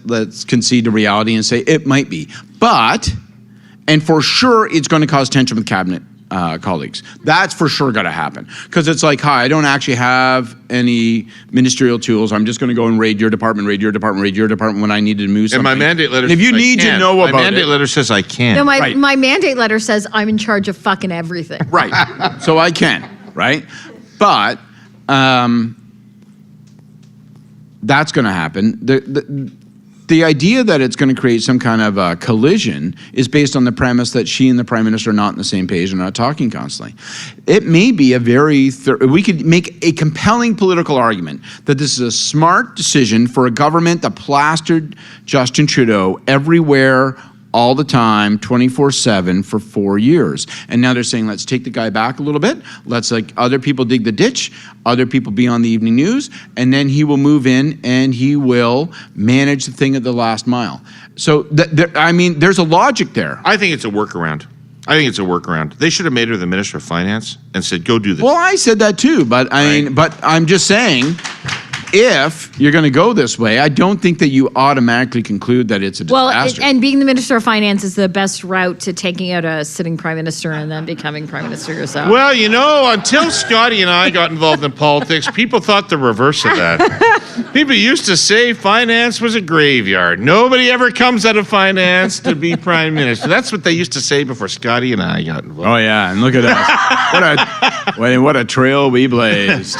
Let's concede to reality and say it might be, but and for sure it's going to cause tension with cabinet colleagues. That's for sure going to happen because it's like, hi, I don't actually have any ministerial tools. I'm just going to go and raid your department when I need to move something. And my mandate letter And if you says I need to can't. know My about mandate it, letter says I can't. No, my Right. mandate letter says I'm in charge of fucking everything. right? So I can, right? But that's going to happen. The idea that it's going to create some kind of a collision is based on the premise that she and the prime minister are not on the same page and are not talking constantly. It may be a very, we could make a compelling political argument that this is a smart decision for a government that plastered Justin Trudeau everywhere all the time, 24/7 for 4 years. And now they're saying, let's take the guy back a little bit. Let's like other people dig the ditch, other people be on the evening news, and then he will move in and he will manage the thing at the last mile. So, I mean, there's a logic there. I think it's a workaround. They should have made her the Minister of Finance and said, go do this. Well, I said that too, but but I'm just saying, if you're going to go this way, I don't think that you automatically conclude that it's a Well, disaster. and being the Minister of Finance is the best route to taking out a sitting Prime Minister and then becoming Prime Minister yourself. Well, you know, until Scotty and I got involved in politics, people thought the reverse of that. People used to say finance was a graveyard. Nobody ever comes out of finance to be Prime Minister. That's what they used to say before Scotty and I got involved. Oh yeah, and look at us! What a trail we blazed.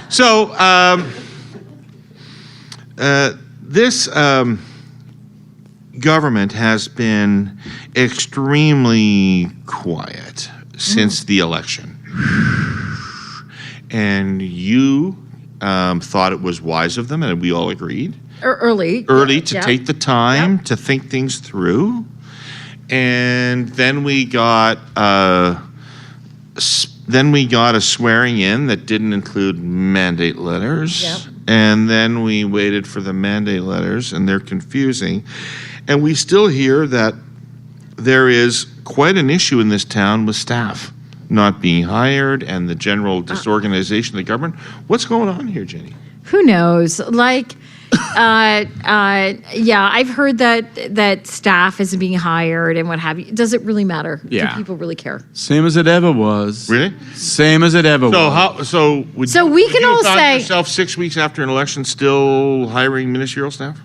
So, this government has been extremely quiet since the election. And you thought it was wise of them, and we all agreed. Early To take the time to think things through. And then we got a swearing in that didn't include mandate letters. Yep. And then we waited for the mandate letters, and they're confusing. And we still hear that there is quite an issue in this town with staff not being hired and the general disorganization of the government. What's going on here, Jenni? Who knows? Like, yeah, I've heard that staff is being hired and what have you. Does it really matter? Yeah. Do people really care? Same as it ever was. Really? Same as it ever was. So we can all say- yourself 6 weeks after an election still hiring ministerial staff?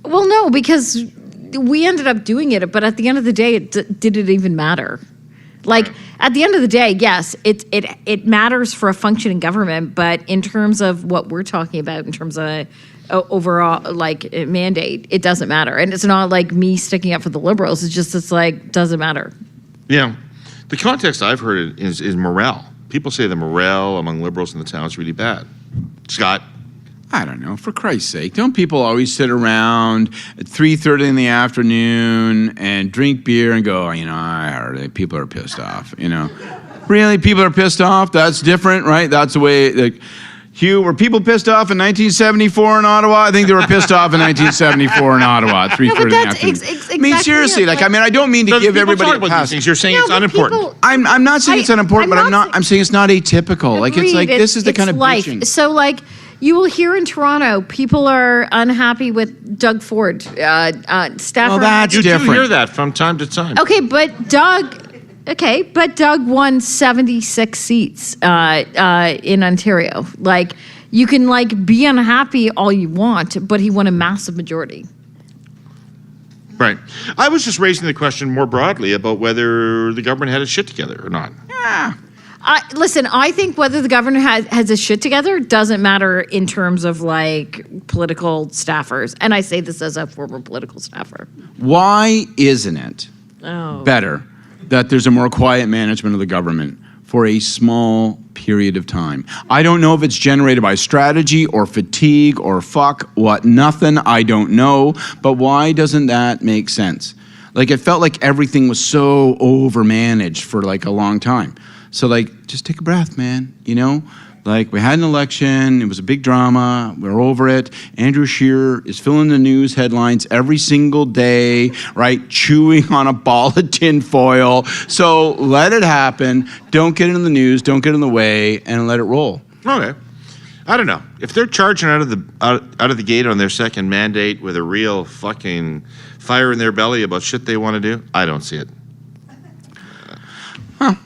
Well, no, because we ended up doing it, but at the end of the day, did it even matter? Like, at the end of the day, yes, it matters for a functioning government, but in terms of what we're talking about, in terms of overall, like, mandate, it doesn't matter. And it's not like me sticking up for the Liberals. It's like, doesn't matter. Yeah. The context I've heard is morale. People say the morale among Liberals in the town is really bad. Scott? I don't know. For Christ's sake, don't people always sit around at 3:30 in the afternoon and drink beer and go, you know, I heard it. People are pissed off. You know, really, people are pissed off. That's different, right? That's the way. Like, Hugh, were people pissed off in 1974 in Ottawa? I think they were pissed off in 1974 in Ottawa at 3:30 in the afternoon. Exactly I mean, seriously, it. I mean, I don't mean to give People everybody talk a about pass. these things. You're saying No, it's but unimportant. people- I'm not saying it's unimportant, I'm but not I'm saying it's not atypical. Like, it's like, Agreed. this is the kind of life. bitching. So, like, you will hear in Toronto, people are unhappy with Doug Ford. Staff Well, are that's You do different. hear that from time to time. Okay, but Doug won 76 seats in Ontario. Like, you can, like, be unhappy all you want, but he won a massive majority. Right. I was just raising the question more broadly about whether the government had its shit together or not. Listen, I think whether the government has his shit together doesn't matter in terms of, like, political staffers. And I say this as a former political staffer. Why isn't it Oh. better that there's a more quiet management of the government for a small period of time? I don't know if it's generated by strategy or fatigue or nothing, I don't know. But why doesn't that make sense? Like, it felt like everything was so overmanaged for, like, a long time. So, like, just take a breath, man, you know? Like, we had an election, it was a big drama, we're over it. Andrew Scheer is filling the news headlines every single day, right? Chewing on a ball of tin foil. So let it happen, don't get it in the news, don't get in the way, and let it roll. Okay. I don't know. If they're charging out of the gate on their second mandate with a real fucking fire in their belly about shit they want to do, I don't see it.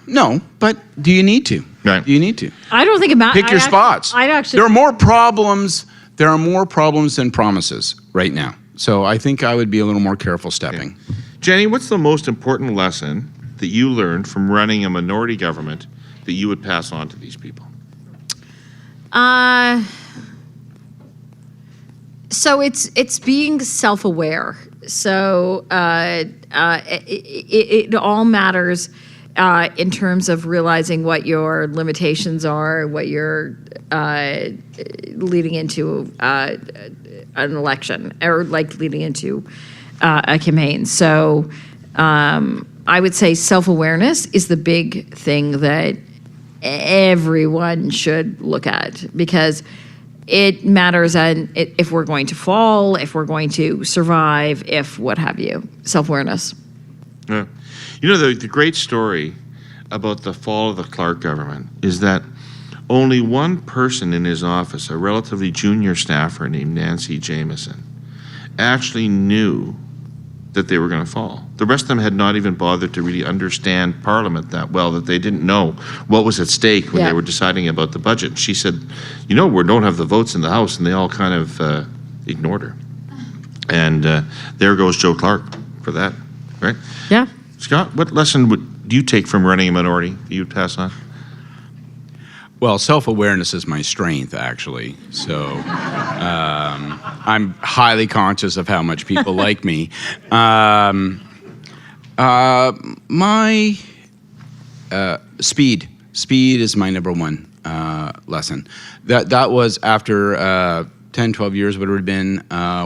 No, but do you need to? Right. Do you need to? I don't think it matters. Pick your spots. I'd actually. There are more problems than promises right now. So I think I would be a little more careful stepping. Jenni, what's the most important lesson that you learned from running a minority government that you would pass on to these people? So it's being self-aware. So it all matters in terms of realizing what your limitations are, what you're leading into an election, or like leading into a campaign. So I would say self-awareness is the big thing that everyone should look at, because it matters on if we're going to fall, if we're going to survive, if what have you. Self-awareness. Yeah. You know, the great story about the fall of the Clark government is that only one person in his office, a relatively junior staffer named Nancy Jameson, actually knew that they were going to fall. The rest of them had not even bothered to really understand Parliament that well, that they didn't know what was at stake when they were deciding about the budget. She said, we don't have the votes in the House, and they all kind of ignored her. And there goes Joe Clark for that, right? Yeah. Scott, what lesson do you take from running a minority that you would pass on? Well, self-awareness is my strength, actually. So I'm highly conscious of how much people like me. My speed is my number one lesson. That was after 10, 12 years, what it would have been,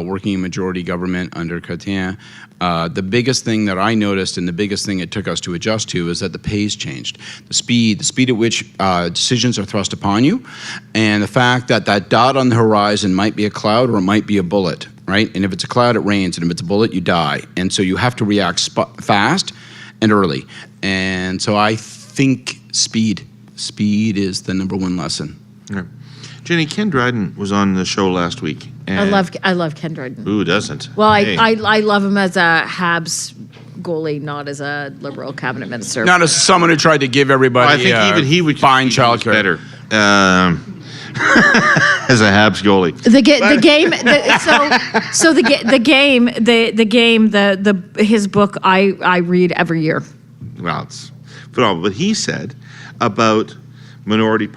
working in majority government under Chrétien. The biggest thing that I noticed and the biggest thing it took us to adjust to is that the pace changed. The speed at which decisions are thrust upon you, and the fact that that dot on the horizon might be a cloud or it might be a bullet, right? And if it's a cloud, it rains, and if it's a bullet, you die. And so you have to react fast and early. And so I think speed is the number one lesson. Yeah. Jenni, Ken Dryden was on the show last week. I love Ken Dryden. Who doesn't? Well, Hey. I love him as a Habs goalie, not as a Liberal cabinet minister. Not as someone who tried to give everybody I think even he would fine concede he was childcare. better as a Habs goalie. His book I read every year. Well, it's phenomenal. But he said about minority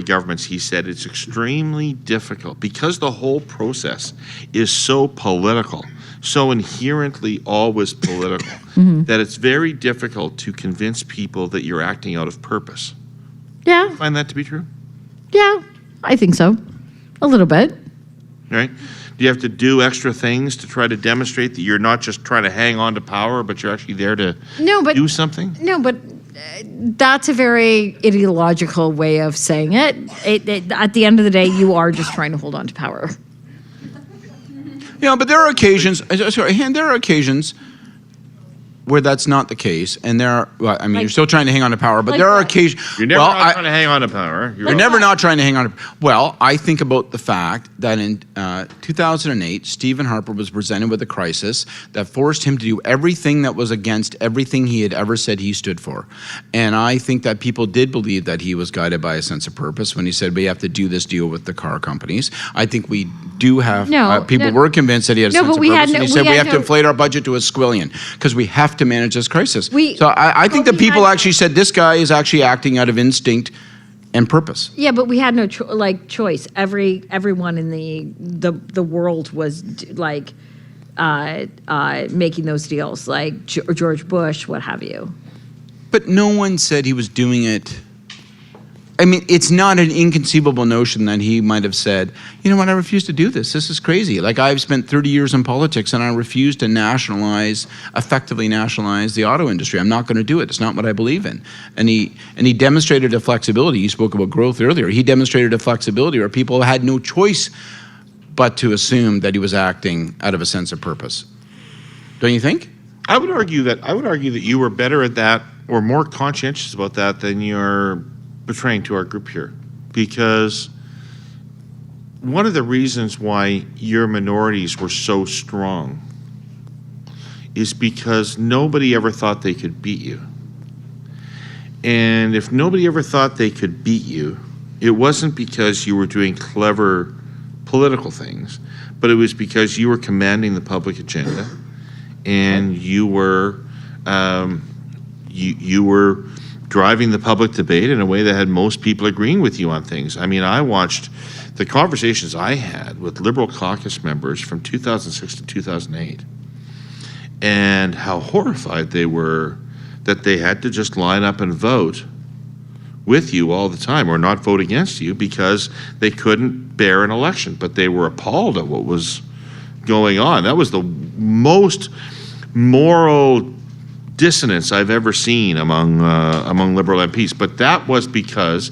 governments, he said it's extremely difficult because the whole process is so political, so inherently always political, that it's very difficult to convince people that you're acting out of purpose. Yeah, Find that to be true? yeah, I think so. A little bit. Right? Do you have to do extra things to try to demonstrate that you're not just trying to hang on to power, but you're actually there to do something? No, but that's a very ideological way of saying it. At the end of the day, you are just trying to hold on to power. Yeah, but there are occasions. There are occasions where that's not the case, and you're still trying to hang on to power, but there are occasions. You're never not trying to hang on to power. You're never not trying to hang on to. Well, I think about the fact that in 2008, Stephen Harper was presented with a crisis that forced him to do everything that was against everything he had ever said he stood for. And I think that people did believe that he was guided by a sense of purpose when he said, we have to do this deal with the car companies. I think we do have, people were convinced that he had a sense of purpose. And he said, we have to inflate our budget to a squillion because we have to manage this crisis. So I think that people actually said, this guy is actually acting out of instinct and purpose. Yeah, but we had no choice. Everyone in the world was making those deals, like George Bush, what have you. But no one said he was doing it. I mean, it's not an inconceivable notion that he might have said, you know what, I refuse to do this. This is crazy. Like, I've spent 30 years in politics and I refuse to effectively nationalize the auto industry. I'm not going to do it. It's not what I believe in. And he demonstrated a flexibility. You spoke about growth earlier. He demonstrated a flexibility where people had no choice but to assume that he was acting out of a sense of purpose. Don't you think? I would argue that you were better at that or more conscientious about that than you're portraying to our group here, because one of the reasons why your minorities were so strong is because nobody ever thought they could beat you. And if nobody ever thought they could beat you, it wasn't because you were doing clever political things, but it was because you were commanding the public agenda and you were you were driving the public debate in a way that had most people agreeing with you on things. I mean, I watched the conversations I had with Liberal caucus members from 2006 to 2008 and how horrified they were that they had to just line up and vote with you all the time or not vote against you because they couldn't bear an election, but they were appalled at what was going on. That was the most moral dissonance I've ever seen among Liberal MPs, but that was because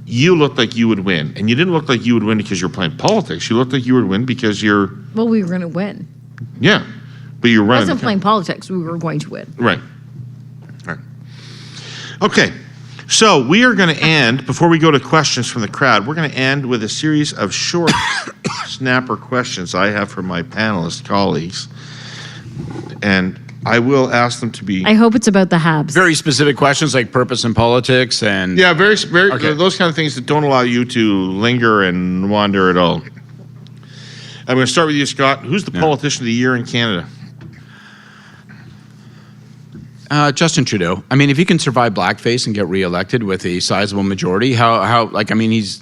you looked like you would win, and you didn't look like you would win because you're playing politics. You looked like you would win because you're. Well, we were going to win. Yeah, but you're running. It wasn't playing politics. We were going to win. Right. Okay. So we are going to end, before we go to questions from the crowd, we're going to end with a series of short snapper questions I have for my panelist colleagues. And I will ask them to be... I hope it's about the Habs. Very specific questions like purpose in politics and... Yeah, very Okay. those kind of things that don't allow you to linger and wander at all. I'm going to start with you, Scott. Who's the politician of the year in Canada? Justin Trudeau. I mean, if he can survive blackface and get reelected with a sizable majority, he's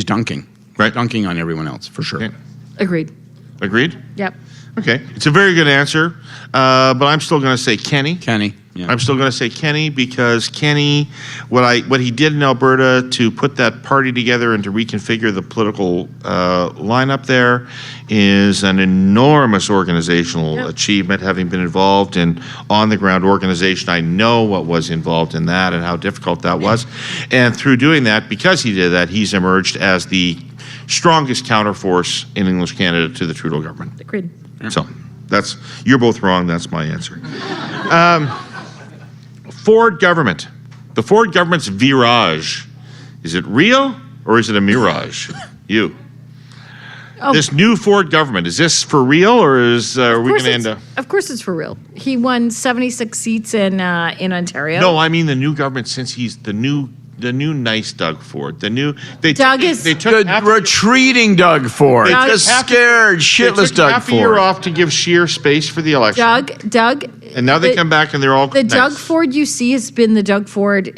dunking. Right. Dunking on everyone else, for sure. Okay. Agreed. Agreed? Yep. Okay. It's a very good answer, but I'm still going to say Kenny. Kenny. Yeah. I'm still going to say Kenny because Kenny, what he did in Alberta to put that party together and to reconfigure the political lineup there is an enormous organizational achievement. Having been involved in on-the-ground organization, I know what was involved in that and how difficult that was. And through doing that, because he did that, he's emerged as the strongest counterforce in English Canada to the Trudeau government. Agreed. So you're both wrong. That's my answer. Ford government. The Ford government's virage. Is it real or is it a mirage? You. Oh. This new Ford government, is this for real or are we going to end up? Of course it's for real. He won 76 seats in Ontario. No, I mean the new government since he's the new nice Doug Ford. They Doug is- they took The retreating Doug Ford. Doug- Just scared, they shitless took Doug half a Ford. year off to give Scheer space for the election. Doug. And now they come back and they're all The nice. Doug Ford you see has been the Doug Ford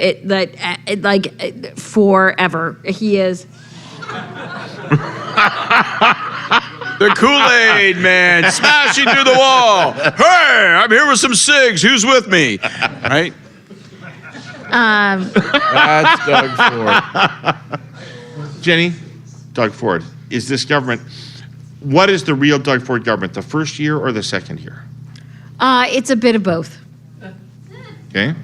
forever. He is. The Kool-Aid man smashing through the wall. Hey, I'm here with some cigs. Who's with me? Right? That's Doug Ford. Jenny, Doug Ford, is this government, what is the real Doug Ford government, the first year or the second year? It's a bit of both. Okay.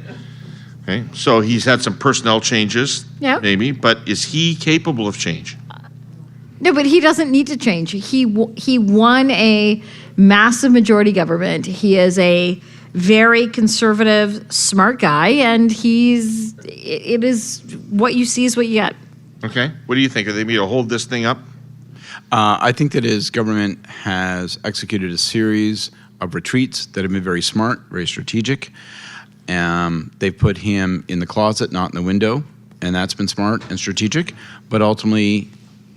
So he's had some personnel changes, maybe, but is he capable of change? No, but he doesn't need to change. He won a massive majority government. He is a very conservative, smart guy, and it is what you see is what you get. Okay. What do you think? Are they going to hold this thing up? I think that his government has executed a series of retreats that have been very smart, very strategic. They've put him in the closet, not in the window, and that's been smart and strategic. But ultimately,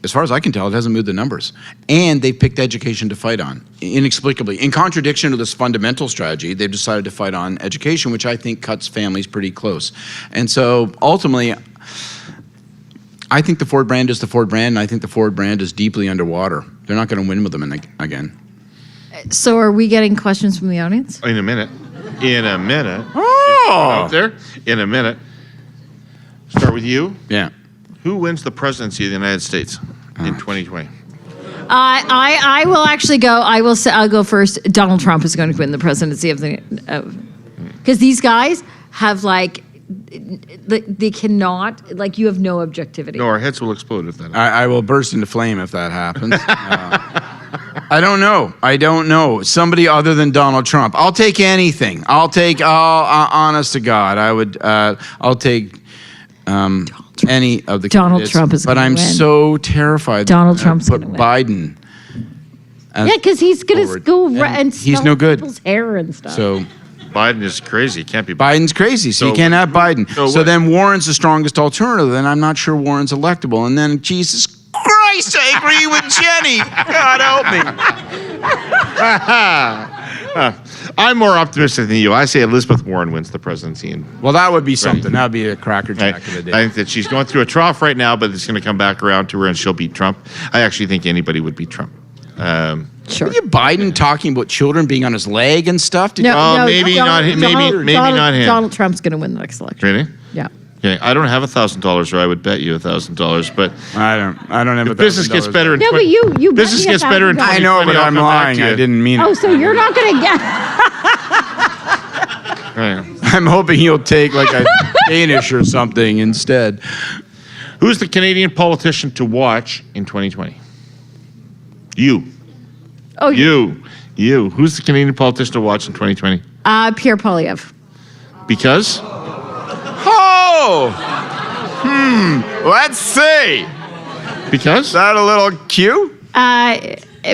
as far as I can tell, it hasn't moved the numbers. And they've picked education to fight on, inexplicably. In contradiction to this fundamental strategy, they've decided to fight on education, which I think cuts families pretty close. And so ultimately, I think the Ford brand is the Ford brand, and I think the Ford brand is deeply underwater. They're not going to win with them again. So are we getting questions from the audience? In a minute. Oh! Out there? In a minute. Start with you. Yeah. Who wins the presidency of the United States in 2020? I will actually go. I'll go first. Donald Trump is going to win the presidency because these guys have they cannot you have no objectivity. No, our heads will explode if that happens. I will burst into flame if that happens. I don't know. Somebody other than Donald Trump. I'll take anything. Honest to God, I'll take any of the Donald candidates, Trump is but gonna I'm win. so terrified. Donald that Trump's put gonna win. Biden. Yeah, because he's going to forward. go And and he's smell no good. people's hair and stuff. So Biden is crazy. Can't be. Biden's crazy, so you So- can't have Biden. so So what- then Warren's the strongest alternative, and I'm not sure Warren's electable. And then, Jesus Christ, I agree with Jenny. God help me. I'm more optimistic than you. I say Elizabeth Warren wins the presidency. And Well, that would be something. That would be a cracker I jack of the day. think that she's going through a trough right now, but it's going to come back around to her and she'll beat Trump. I actually think anybody would beat Trump. Sure. Are you Biden talking about children being on his leg and stuff? maybe not him. Maybe not him. Donald Trump's going to win the next election. Really? Yeah. Okay. I don't have $1,000, or I would bet you $1,000. But I don't have a business gets $1,000. better in No, but you bet business me gets better in $1,000. I know, but I'll I'm come back lying. to you. I didn't mean it. Oh, so you're not going to get. Right. I'm hoping he'll take like a Danish or something instead. Who's the Canadian politician to watch in 2020? You. Oh, You. Who's the Canadian politician to watch in 2020? Pierre Poilievre. Because? Oh! Let's see. Because? Is that a little cue?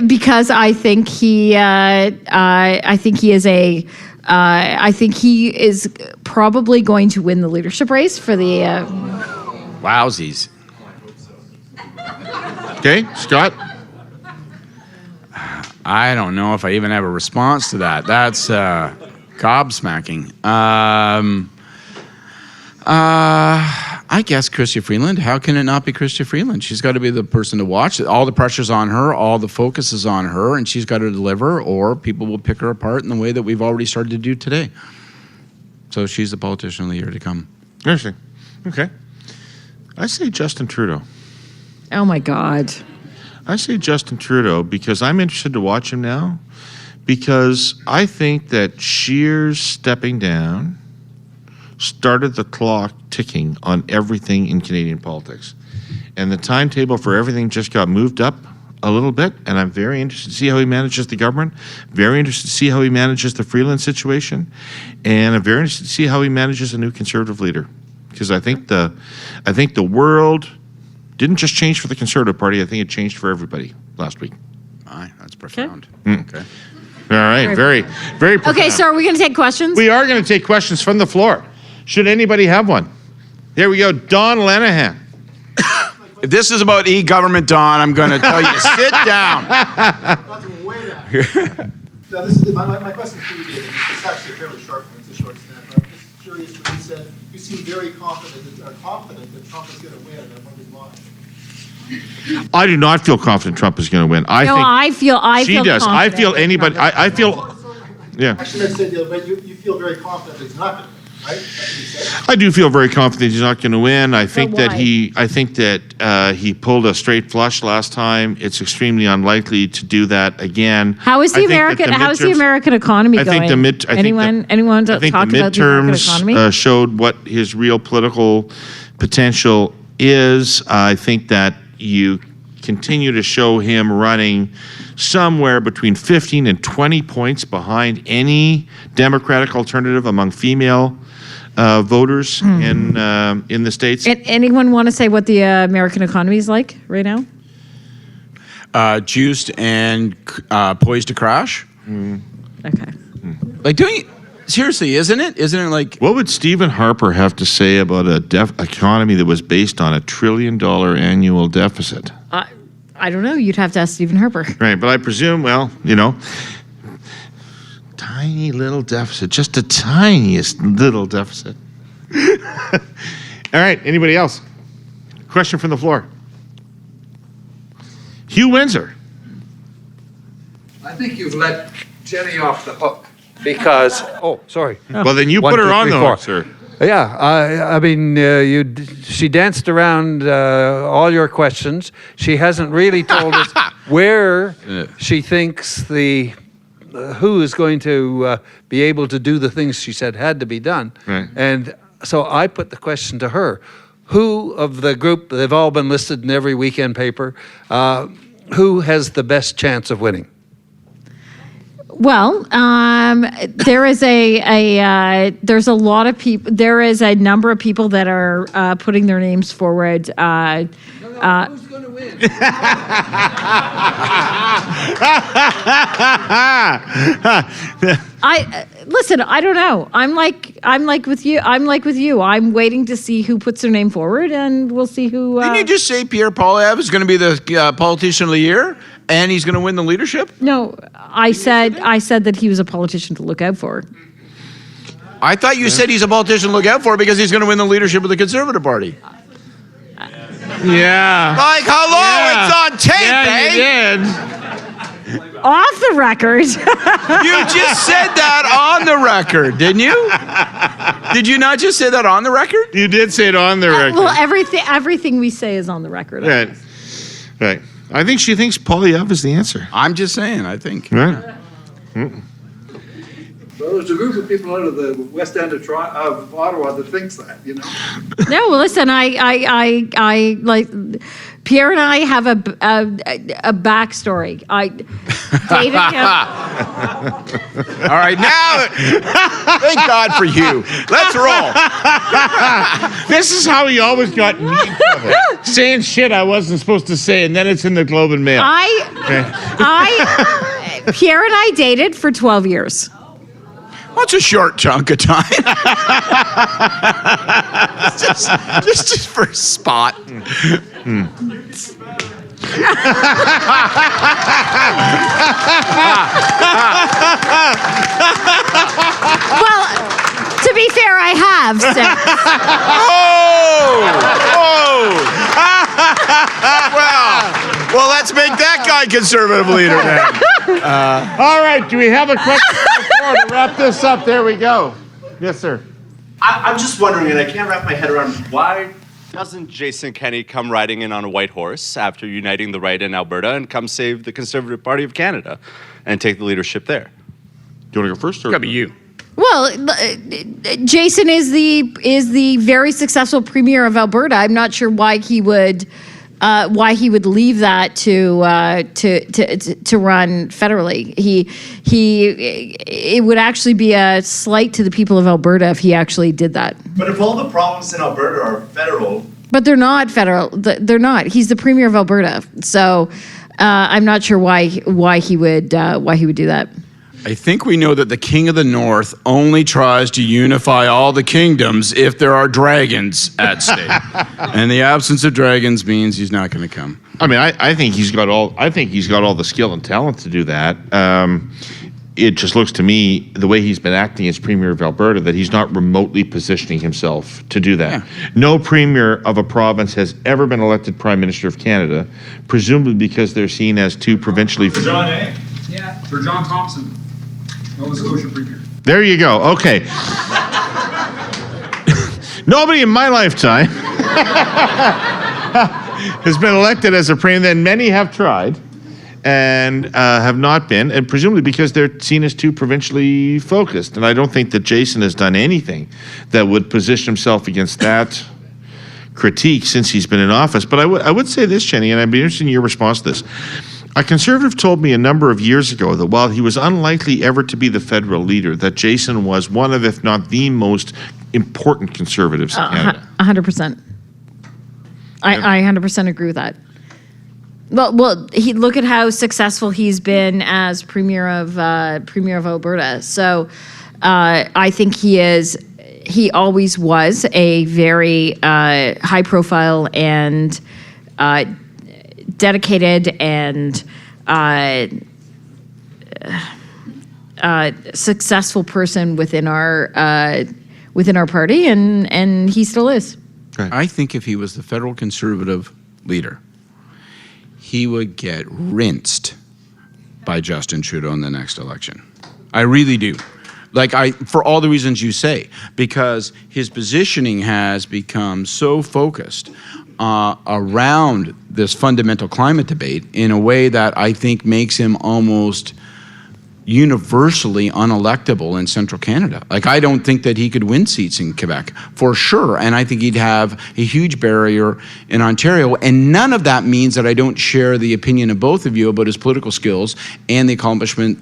Because I think he is probably going to win the leadership race for the. Wowsies. Okay, Scott? I don't know if I even have a response to that. That's gobsmacking. I guess Chrystia Freeland. How can it not be Chrystia Freeland? She's got to be the person to watch. All the pressure's on her. All the focus is on her, and she's got to deliver, or people will pick her apart in the way that we've already started to do today. So she's the politician of the year to come. Interesting. Okay. I say Justin Trudeau. Oh my God. I say Justin Trudeau because I'm interested to watch him now, because I think that Scheer's stepping down started the clock ticking on everything in Canadian politics. And the timetable for everything just got moved up a little bit, and I'm very interested to see how he manages the government, very interested to see how he manages the Freeland situation, and I'm very interested to see how he manages a new Conservative leader. Because I think the world didn't just change for the Conservative Party, I think it changed for everybody last week. Aye, that's profound. Okay. All right, very, very profound. Okay, so are we going to take questions? We are going to take questions from the floor. Should anybody have one? Here we go. Don Lenihan. If this is about e-government, Don, I'm going to tell you, sit down. Now, this is my question for you, David. It's actually a fairly short one. It's a short snap. I'm just curious what you said. You seem very confident that Trump is going to win. I'm wondering why. I do not feel confident Trump is going to win. I feel she does. I feel anybody. I feel. Yeah. Actually, I said the other way. You feel very confident that he's not going to win. Right? That's what you said. I do feel very confident he's not going to win. I think why? that he pulled a straight flush last time. It's extremely unlikely to do that again. How is the American economy going? I think the anyone talk about the American economy? midterms showed what his real political potential is. I think that you continue to show him running somewhere between 15 and 20 points behind any Democratic alternative among female voters in the States. Anyone want to say what the American economy is like right now? Juiced and poised to crash. Okay. Like seriously, isn't it? Isn't it like? What would Stephen Harper have to say about a economy that was based on $1 trillion annual deficit? I don't know. You'd have to ask Stephen Harper. Right, but I presume, tiny little deficit, just the tiniest little deficit. All right, anybody else? Question from the floor. Hugh Windsor. I think you've let Jenni off the hook because. Oh, sorry. Well, then you put her on the hook, sir. Yeah, I mean, she danced around all your questions. She hasn't really told us where she thinks who is going to be able to do the things she said had to be done. Right. And so I put the question to her. Who of the group, they've all been listed in every weekend paper, who has the best chance of winning? Well, there is there's a lot of people. There is a number of people that are putting their names forward. Who's going to win? Listen. I don't know. I'm like with you. I'm waiting to see who puts their name forward, and we'll see who. Didn't you just say Pierre Poilievre is going to be the politician of the year, and he's going to win the leadership? No, I said that he was a politician to look out for. I thought you said he's a politician to look out for because he's going to win the leadership of the Conservative Party. Yeah. Like, hello, it's on tape, Yeah, you did. Off the record. You just said that on the record, didn't you? Did you not just say that on the record? You did say it on the record. Well, everything we say is on the record. Right. Right. I think she thinks Poilievre is the answer. I'm just saying, I think. Right. Well, there's a group of people out of the west end of Ottawa that thinks that, No, well, listen, I like Pierre and I have a backstory. I dated him. All right, now, thank God for you. Let's roll. This is how he always got in trouble. Saying shit I wasn't supposed to say, and then it's in the Globe and Mail. Pierre and I dated for 12 years. What's a short chunk of time? just for a spot. Well, to be fair, I have since. Well, let's make that guy conservative leader then. All right, do we have a question before to wrap this up? There we go. Yes, sir. I'm just wondering, and I can't wrap my head around, why doesn't Jason Kenney come riding in on a white horse after uniting the right in Alberta and come save the Conservative Party of Canada and take the leadership there? Do you want to go first? Or? Gotta be you. Well, Jason is the very successful premier of Alberta. I'm not sure why he would leave that to run federally. It would actually be a slight to the people of Alberta if he actually did that. But if all the problems in Alberta are federal... But they're not federal. They're not. He's the premier of Alberta. So I'm not sure why he would do that. I think we know that the King of the North only tries to unify all the kingdoms if there are dragons at stake. And the absence of dragons means he's not going to come. I mean, I think he's got all the skill and talent to do that. It just looks to me, the way he's been acting as Premier of Alberta, that he's not remotely positioning himself to do that. Yeah. No Premier of a province has ever been elected Prime Minister of Canada, presumably because they're seen as two provincially... For John A. Yeah. For John Thompson, Nova Scotia Premier. There you go. Okay. Nobody in my lifetime has been elected as a Premier, and many have tried and have not been, and presumably because they're seen as too provincially focused. And I don't think that Jason has done anything that would position himself against that critique since he's been in office. But I would say this, Jenni, and I'd be interested in your response to this. A Conservative told me a number of years ago that while he was unlikely ever to be the federal leader, that Jason was one of, if not the most important Conservatives in Canada. 100%. I 100% agree with that. Well, look at how successful he's been as Premier of Alberta. So I think he always was a very high profile and dedicated and successful person within our party, and he still is. I think if he was the federal Conservative leader, he would get rinsed by Justin Trudeau in the next election. I really do. For all the reasons you say, because his positioning has become so focused around this fundamental climate debate in a way that I think makes him almost universally unelectable in central Canada. I don't think that he could win seats in Quebec, for sure, and I think he'd have a huge barrier in Ontario, and none of that means that I don't share the opinion of both of you about his political skills and the accomplishment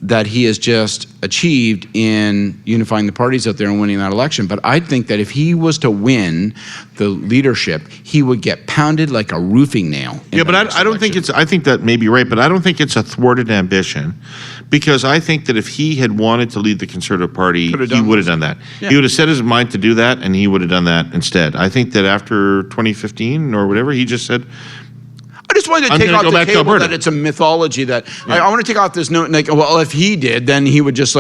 that he has just achieved in unifying the parties out there and winning that election. But I think that if he was to win the leadership, he would get pounded like a roofing nail. Yeah, but I don't think it's, I think that may be right, but I don't think it's a thwarted ambition, because I think that if he had wanted to lead the Conservative Party, he would have done that. Yeah. He would have set his mind to do that, and he would have done that instead. I think that after 2015 or whatever, he just said, I just wanted to take off the table that it's a mythology that I want to take off this note. Well, if he did, then he would just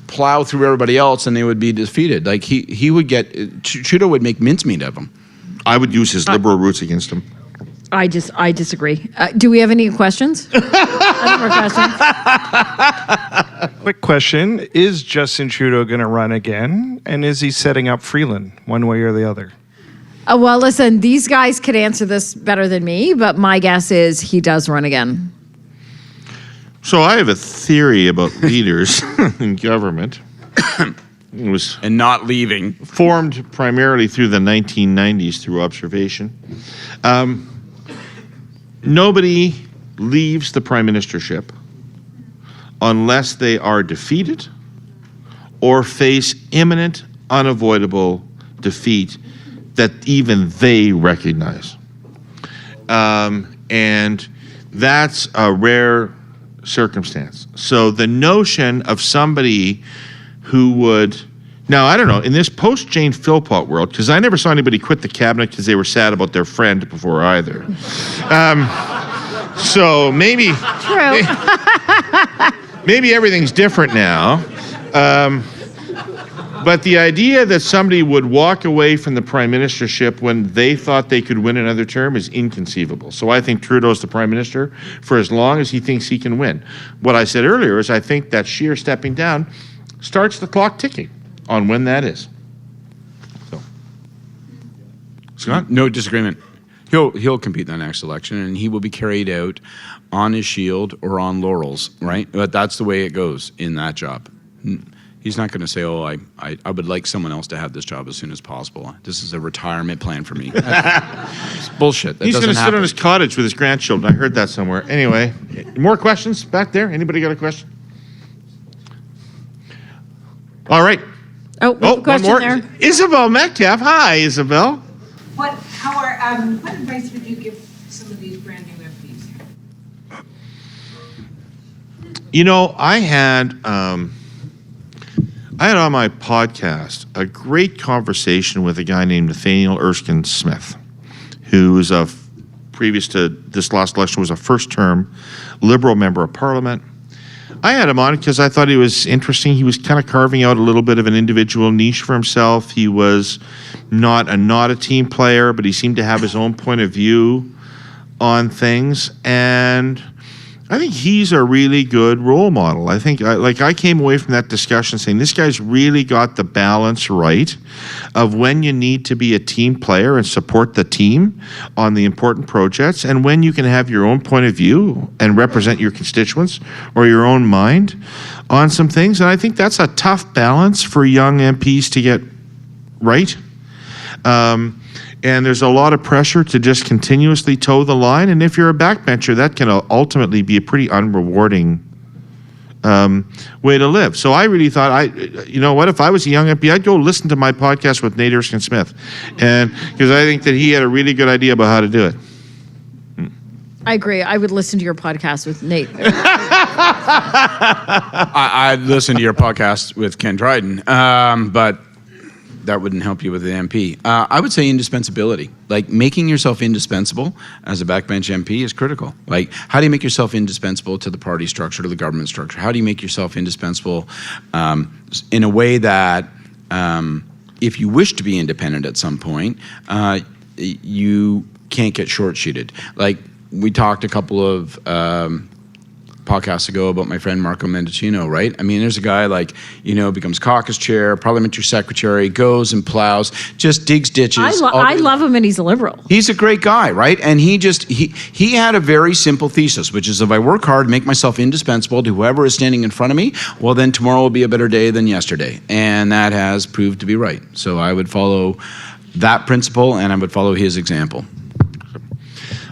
plow through everybody else, and they would be defeated. He would get Trudeau would make mincemeat of him. I would use his liberal roots against him. I disagree. Do we have any questions? Other questions? Quick question: is Justin Trudeau going to run again, and is he setting up Freeland one way or the other? Well, listen, these guys could answer this better than me, but my guess is he does run again. So I have a theory about leaders in government. It was And not leaving. formed primarily through the 1990s through observation. Nobody leaves the prime ministership unless they are defeated or face imminent, unavoidable defeat that even they recognize. And that's a rare circumstance. So the notion of somebody who would, now I don't know, in this post-Jane Philpott world, because I never saw anybody quit the cabinet because they were sad about their friend before either. So maybe, True. maybe everything's different now. But the idea that somebody would walk away from the prime ministership when they thought they could win another term is inconceivable. So I think Trudeau's the prime minister for as long as he thinks he can win. What I said earlier is I think that Scheer stepping down starts the clock ticking on when that is. So, Scott? No disagreement. He'll compete in the next election, and he will be carried out on his shield or on laurels, right? But that's the way it goes in that job. He's not going to say, "Oh, I would like someone else to have this job as soon as possible. This is a retirement plan for me." It's bullshit. That He's going to doesn't sit on happen. his cottage with his grandchildren. I heard that somewhere. Anyway, more questions back there? Anybody got a question? All right. Oh, we have a question one more. there. Isabel Metcalf. Hi, Isabel. What advice would you give some of these brand new MPs? You know, I had on my podcast a great conversation with a guy named Nathaniel Erskine Smith, who was previous to this last election, was a first-term Liberal member of Parliament. I had him on because I thought he was interesting. He was kind of carving out a little bit of an individual niche for himself. He was not a team player, but he seemed to have his own point of view on things. And I think he's a really good role model. I think, I came away from that discussion saying this guy's really got the balance right of when you need to be a team player and support the team on the important projects, and when you can have your own point of view and represent your constituents or your own mind on some things. And I think that's a tough balance for young MPs to get right. And there's a lot of pressure to just continuously toe the line. And if you're a backbencher, that can ultimately be a pretty unrewarding way to live. So I really thought, you know what, if I was a young MP, I'd go listen to my podcast with Nate Erskine Smith. And because I think that he had a really good idea about how to do it. I agree. I would listen to your podcast with Nate. I'd listen to your podcast with Ken Dryden, but that wouldn't help you with the MP. I would say indispensability. Like, making yourself indispensable as a backbench MP is critical. Like, how do you make yourself indispensable to the party structure, to the government structure? How do you make yourself indispensable in a way that if you wish to be independent at some point, you can't get short-sheeted? Like, we talked a couple of podcasts ago about my friend Marco Mendocino, right? I mean, there's a guy becomes caucus chair, parliamentary secretary, goes and plows, just digs ditches. I love him, and he's a Liberal. He's a great guy, right? And he had a very simple thesis, which is if I work hard, make myself indispensable to whoever is standing in front of me, well, then tomorrow will be a better day than yesterday. And that has proved to be right. So I would follow that principle, and I would follow his example.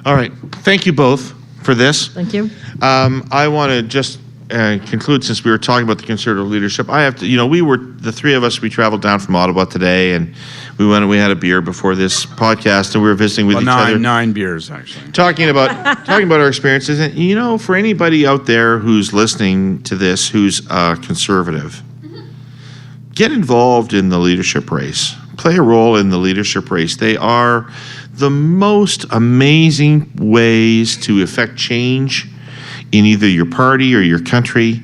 All right. Thank you both for this. Thank you. I want to just conclude, since we were talking about the Conservative leadership. I have to, the three of us, we traveled down from Ottawa today, and we went and we had a beer before this podcast, and we were visiting with each other. Nine beers, actually. Talking about our experiences. And, for anybody out there who's listening to this who's conservative, get involved in the leadership race. Play a role in the leadership race. They are the most amazing ways to effect change in either your party or your country.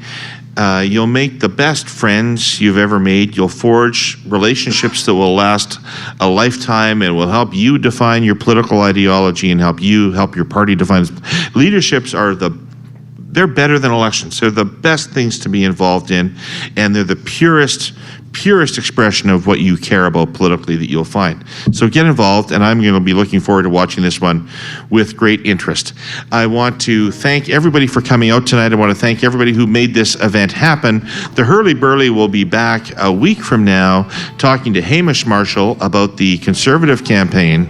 You'll make the best friends you've ever made. You'll forge relationships that will last a lifetime and will help you define your political ideology and help your party define. Leaderships they're better than elections. They're the best things to be involved in, and they're the purest purest expression of what you care about politically that you'll find. So get involved, and I'm going to be looking forward to watching this one with great interest. I want to thank everybody for coming out tonight. I want to thank everybody who made this event happen. The Herle Burly will be back a week from now talking to Hamish Marshall about the Conservative campaign,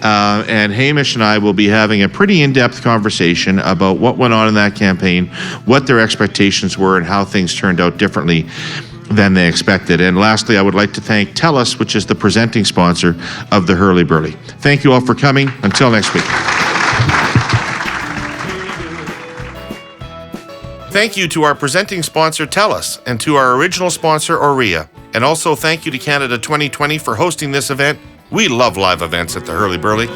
and Hamish and I will be having a pretty in-depth conversation about what went on in that campaign, what their expectations were, and how things turned out differently than they expected. And lastly, I would like to thank TELUS, which is the presenting sponsor of the Herle Burly. Thank you all for coming. Until next week. Thank you to our presenting sponsor, TELUS, and to our original sponsor, Aurea. And also thank you to Canada2020 for hosting this event. We love live events at the Herle Burly.